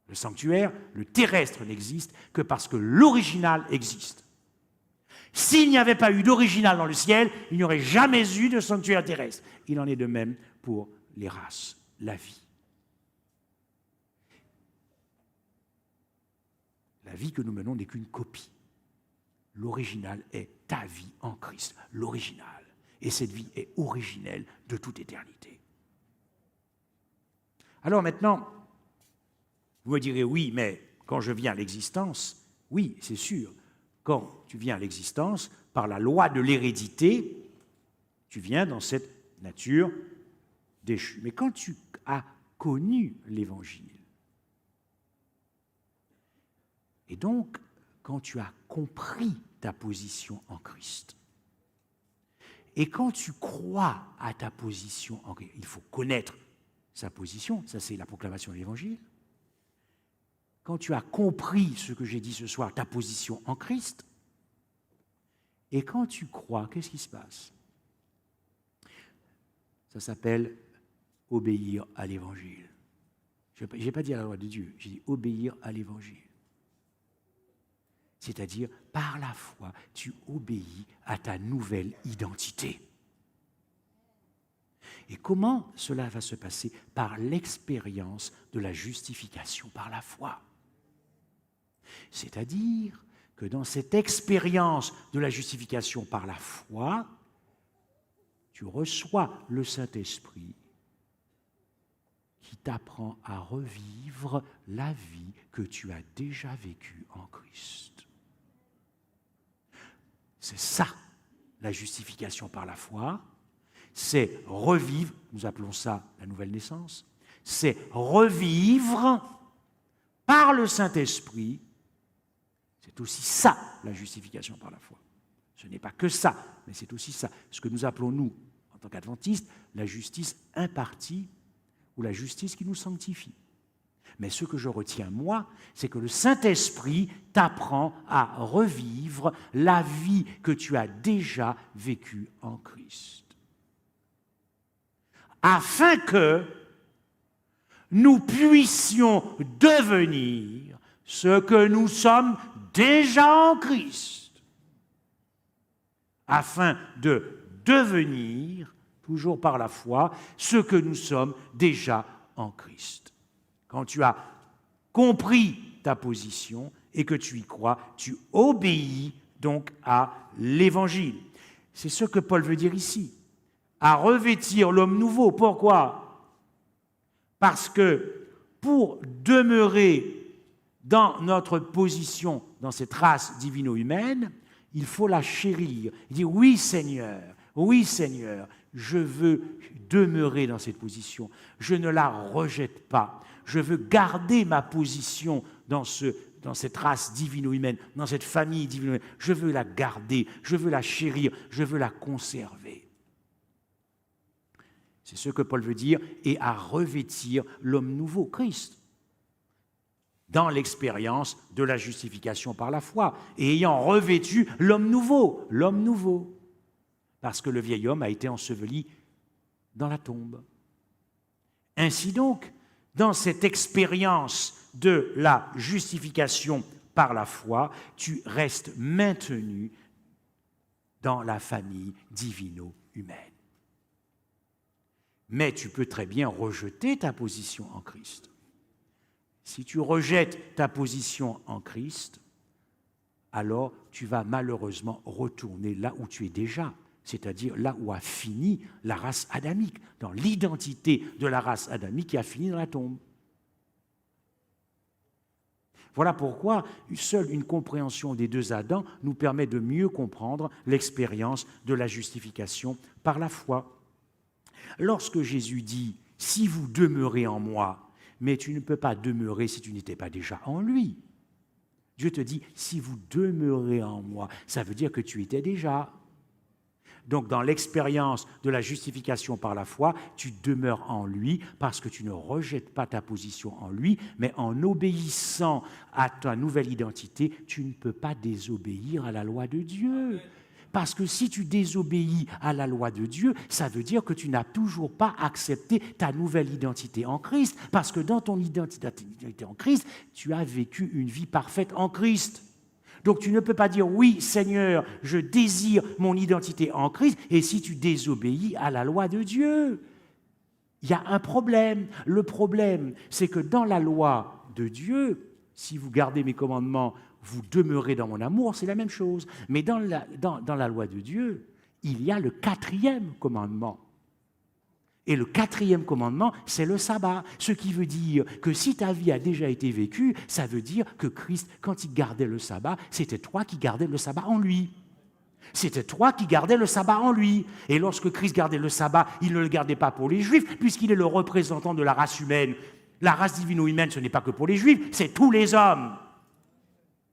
le sanctuaire, le terrestre n'existe que parce que l'original existe. S'il n'y avait pas eu d'original dans le ciel, il n'y aurait jamais eu de sanctuaire terrestre. Il en est de même pour les races, la vie. La vie que nous menons n'est qu'une copie. L'original est ta vie en Christ, l'original. Et cette vie est originelle de toute éternité. Alors maintenant, vous me direz, oui, mais quand je viens à l'existence, oui, c'est sûr, quand tu viens à l'existence, par la loi de l'hérédité, tu viens dans cette nature déchue. Mais quand tu as connu l'Évangile, et donc quand tu as compris ta position en Christ, et quand tu crois à ta position en Christ, il faut connaître sa position, ça c'est la proclamation de l'Évangile. Quand tu as compris ce que j'ai dit ce soir, ta position en Christ, et quand tu crois, qu'est-ce qui se passe? Ça s'appelle obéir à l'Évangile. Je n'ai pas dit à la loi de Dieu, j'ai dit obéir à l'Évangile. C'est-à-dire, par la foi, tu obéis à ta nouvelle identité. Et comment cela va se passer? Par l'expérience de la justification par la foi. C'est-à-dire que dans cette expérience de la justification par la foi, tu reçois le Saint-Esprit qui t'apprend à revivre la vie que tu as déjà vécue en Christ. C'est ça, la justification par la foi, c'est revivre, nous appelons ça la nouvelle naissance, c'est revivre par le Saint-Esprit. C'est aussi ça, la justification par la foi. Ce n'est pas que ça, mais c'est aussi ça. Ce que nous appelons, nous, en tant qu'adventistes, la justice impartie ou la justice qui nous sanctifie. Mais ce que je retiens, moi, c'est que le Saint-Esprit t'apprend à revivre la vie que tu as déjà vécue en Christ. Afin que nous puissions devenir ce que nous sommes déjà en Christ. Afin de devenir, toujours par la foi, ce que nous sommes déjà en Christ. Quand tu as compris ta position et que tu y crois, tu obéis donc à l'Évangile. C'est ce que Paul veut dire ici. À revêtir l'homme nouveau. Pourquoi? Parce que pour demeurer dans notre position, dans cette race divino-humaine, il faut la chérir. Il dit oui Seigneur, je veux demeurer dans cette position. Je ne la rejette pas. Je veux garder ma position dans cette race divino-humaine, dans cette famille divino-humaine. Je veux la garder, je veux la chérir, je veux la conserver. C'est ce que Paul veut dire, et à revêtir l'homme nouveau, Christ, dans l'expérience de la justification par la foi, et ayant revêtu l'homme nouveau, parce que le vieil homme a été enseveli dans la tombe. Ainsi donc, dans cette expérience de la justification par la foi, tu restes maintenu dans la famille divino-humaine. Mais tu peux très bien rejeter ta position en Christ. Si tu rejettes ta position en Christ, alors tu vas malheureusement retourner là où tu es déjà, c'est-à-dire là où a fini la race adamique, dans l'identité de la race adamique qui a fini dans la tombe. Voilà pourquoi seule une compréhension des deux Adams nous permet de mieux comprendre l'expérience de la justification par la foi. Lorsque Jésus dit « Si vous demeurez en moi », mais tu ne peux pas demeurer si tu n'étais pas déjà en lui. Dieu te dit « Si vous demeurez en moi », ça veut dire que tu étais déjà. Donc, dans l'expérience de la justification par la foi, tu demeures en lui parce que tu ne rejettes pas ta position en lui, mais en obéissant à ta nouvelle identité, tu ne peux pas désobéir à la loi de Dieu. Parce que si tu désobéis à la loi de Dieu, ça veut dire que tu n'as toujours pas accepté ta nouvelle identité en Christ, parce que dans ton identité en Christ, tu as vécu une vie parfaite en Christ. Donc tu ne peux pas dire « Oui, Seigneur, je désire mon identité en Christ » et si tu désobéis à la loi de Dieu. Il y a un problème. Le problème, c'est que dans la loi de Dieu, si vous gardez mes commandements, vous demeurez dans mon amour, c'est la même chose. Mais dans la loi de Dieu, il y a le 4e commandement. Et le 4e commandement, c'est le sabbat. Ce qui veut dire que si ta vie a déjà été vécue, ça veut dire que Christ, quand il gardait le sabbat, c'était toi qui gardais le sabbat en lui. C'était toi qui gardais le sabbat en lui. Et lorsque Christ gardait le sabbat, il ne le gardait pas pour les Juifs, puisqu'il est le représentant de la race humaine. La race divino-humaine, ce n'est pas que pour les Juifs, c'est tous les hommes.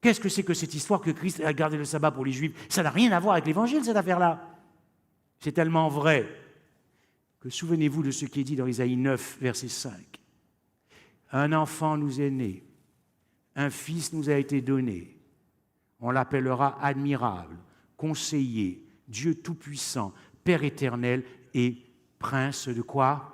Qu'est-ce que c'est que cette histoire que Christ a gardé le sabbat pour les Juifs? Ça n'a rien à voir avec l'Évangile, cette affaire-là. C'est tellement vrai que souvenez-vous de ce qui est dit dans Isaïe 9, verset 5. Un enfant nous est né, un fils nous a été donné. On l'appellera admirable, conseiller, Dieu tout-puissant, Père éternel et prince de quoi?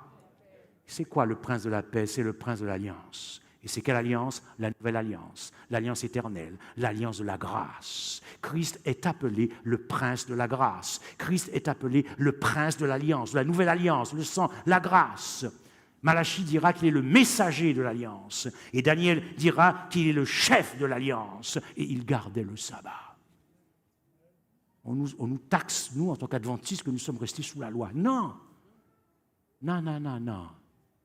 C'est quoi le prince de la paix? C'est le prince de l'alliance. Et c'est quelle alliance? La nouvelle alliance, l'alliance éternelle, l'alliance de la grâce. Christ est appelé le prince de la grâce. Christ est appelé le prince de l'alliance, la nouvelle alliance, le sang, la grâce. Malachie dira qu'il est le messager de l'alliance. Et Daniel dira qu'il est le chef de l'alliance. Et il gardait le sabbat. On nous taxe, nous, en tant qu'adventistes, que nous sommes restés sous la loi. Non. Non, non, non, non.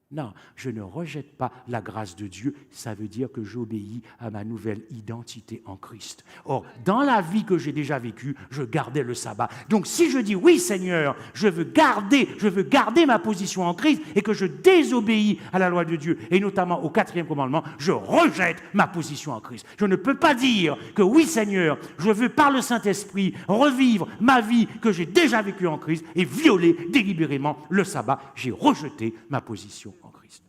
Non, je ne rejette pas la grâce de Dieu, ça veut dire que j'obéis à ma nouvelle identité en Christ. Or, dans la vie que j'ai déjà vécue, je gardais le sabbat. Donc si je dis oui Seigneur, je veux garder ma position en Christ et que je désobéis à la loi de Dieu, et notamment au 4e commandement, je rejette ma position en Christ. Je ne peux pas dire que oui Seigneur, je veux par le Saint-Esprit revivre ma vie que j'ai déjà vécue en Christ et violer délibérément le sabbat. J'ai rejeté ma position en Christ.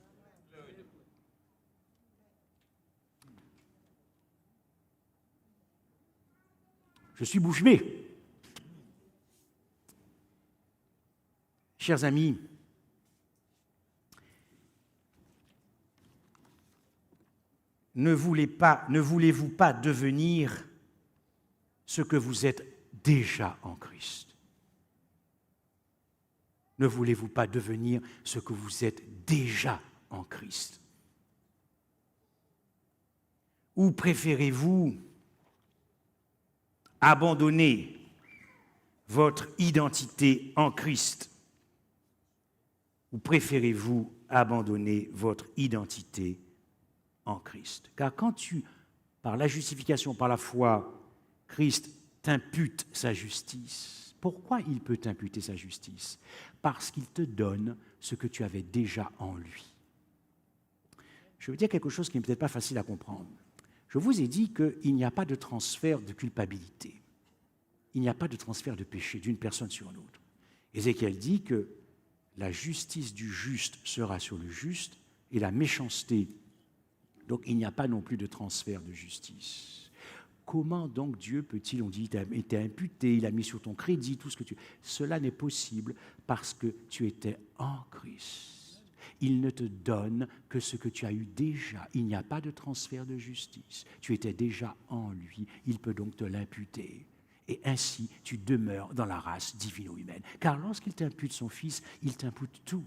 Je suis bouche bée. Chers amis, ne voulez-vous pas devenir ce que vous êtes déjà en Christ? Ne voulez-vous pas devenir ce que vous êtes déjà en Christ? Ou préférez-vous abandonner votre identité en Christ? Ou préférez-vous abandonner votre identité en Christ? Car quand par la justification, par la foi, Christ t'impute sa justice, pourquoi il peut t'imputer sa justice? Parce qu'il te donne ce que tu avais déjà en lui. Je veux dire quelque chose qui n'est peut-être pas facile à comprendre. Je vous ai dit qu'il n'y a pas de transfert de culpabilité. Il n'y a pas de transfert de péché d'une personne sur l'autre. Ézéchiel dit que la justice du juste sera sur le juste et la méchanceté. Donc il n'y a pas non plus de transfert de justice. Comment donc Dieu peut-il, on dit, il t'a imputé, il a mis sur ton crédit, tout ce que tu... Cela n'est possible parce que tu étais en Christ. Il ne te donne que ce que tu as eu déjà. Il n'y a pas de transfert de justice. Tu étais déjà en lui. Il peut donc te l'imputer. Et ainsi, tu demeures dans la race divino-humaine. Car lorsqu'il t'impute son Fils, il t'impute tout.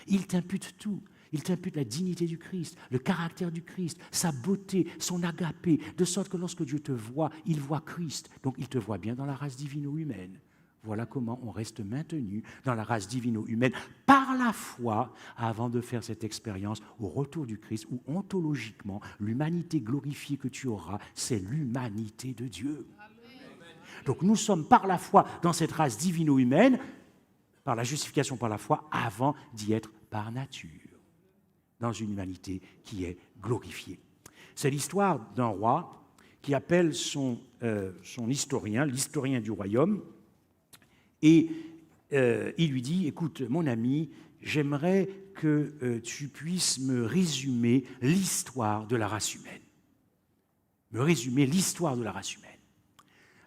Il t'impute tout. Il t'impute la dignité du Christ, le caractère du Christ, sa beauté, son agapé, de sorte que lorsque Dieu te voit, il voit Christ. Donc il te voit bien dans la race divino-humaine. Voilà comment on reste maintenu dans la race divino-humaine par la foi avant de faire cette expérience au retour du Christ où ontologiquement, l'humanité glorifiée que tu auras, c'est l'humanité de Dieu. Donc nous sommes par la foi dans cette race divino-humaine, par la justification par la foi, avant d'y être par nature, dans une humanité qui est glorifiée. C'est l'histoire d'un roi qui appelle son historien, l'historien du royaume, et il lui dit, écoute, mon ami, j'aimerais que tu puisses me résumer l'histoire de la race humaine. Me résumer l'histoire de la race humaine.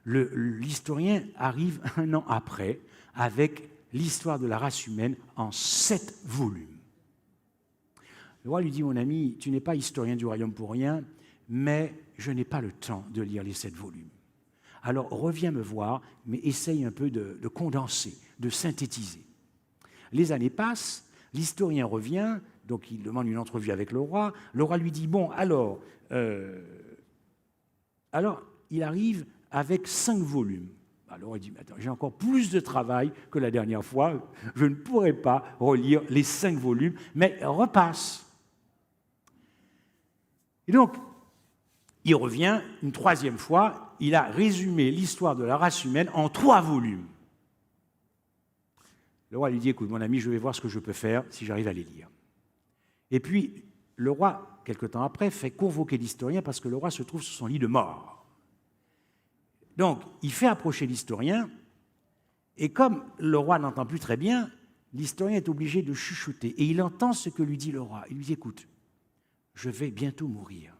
L'historien arrive 1 an après avec l'histoire de la race humaine en 7 volumes. Le roi lui dit, mon ami, tu n'es pas historien du royaume pour rien, mais je n'ai pas le temps de lire les 7 volumes. Alors reviens me voir, mais essaye un peu de condenser, de synthétiser. Les années passent, l'historien revient, donc il demande une entrevue avec le roi. Le roi lui dit, bon, alors il arrive avec 5 volumes. Alors il dit, mais attends, j'ai encore plus de travail que la dernière fois, je ne pourrai pas relire les 5 volumes, mais repasse. Et donc, il revient une 3e fois, il a résumé l'histoire de la race humaine en 3 volumes. Le roi lui dit, écoute, mon ami, je vais voir ce que je peux faire si j'arrive à les lire. Et puis, le roi, quelque temps après, fait convoquer l'historien parce que le roi se trouve sur son lit de mort. Donc, il fait approcher l'historien, et comme le roi n'entend plus très bien, l'historien est obligé de chuchoter. Et il entend ce que lui dit le roi. Il lui dit, écoute, je vais bientôt mourir.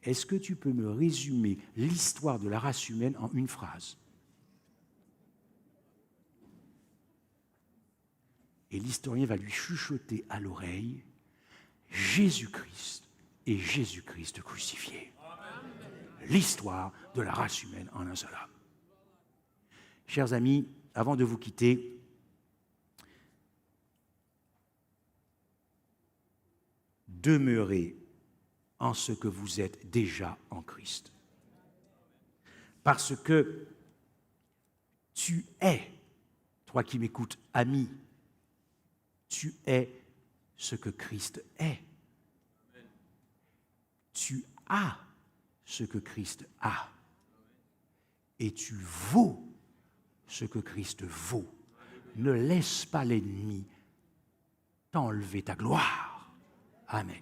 Est-ce que tu peux me résumer l'histoire de la race humaine en une phrase? Et l'historien va lui chuchoter à l'oreille Jésus-Christ et Jésus-Christ crucifié. L'histoire de la race humaine en un seul homme. Chers amis, avant de vous quitter, demeurez en ce que vous êtes déjà en Christ. Parce que tu es, toi qui m'écoutes, ami, tu es ce que Christ est. Tu as ce que Christ a. Et tu vaux ce que Christ vaut. Ne laisse pas l'ennemi t'enlever ta gloire. Amen.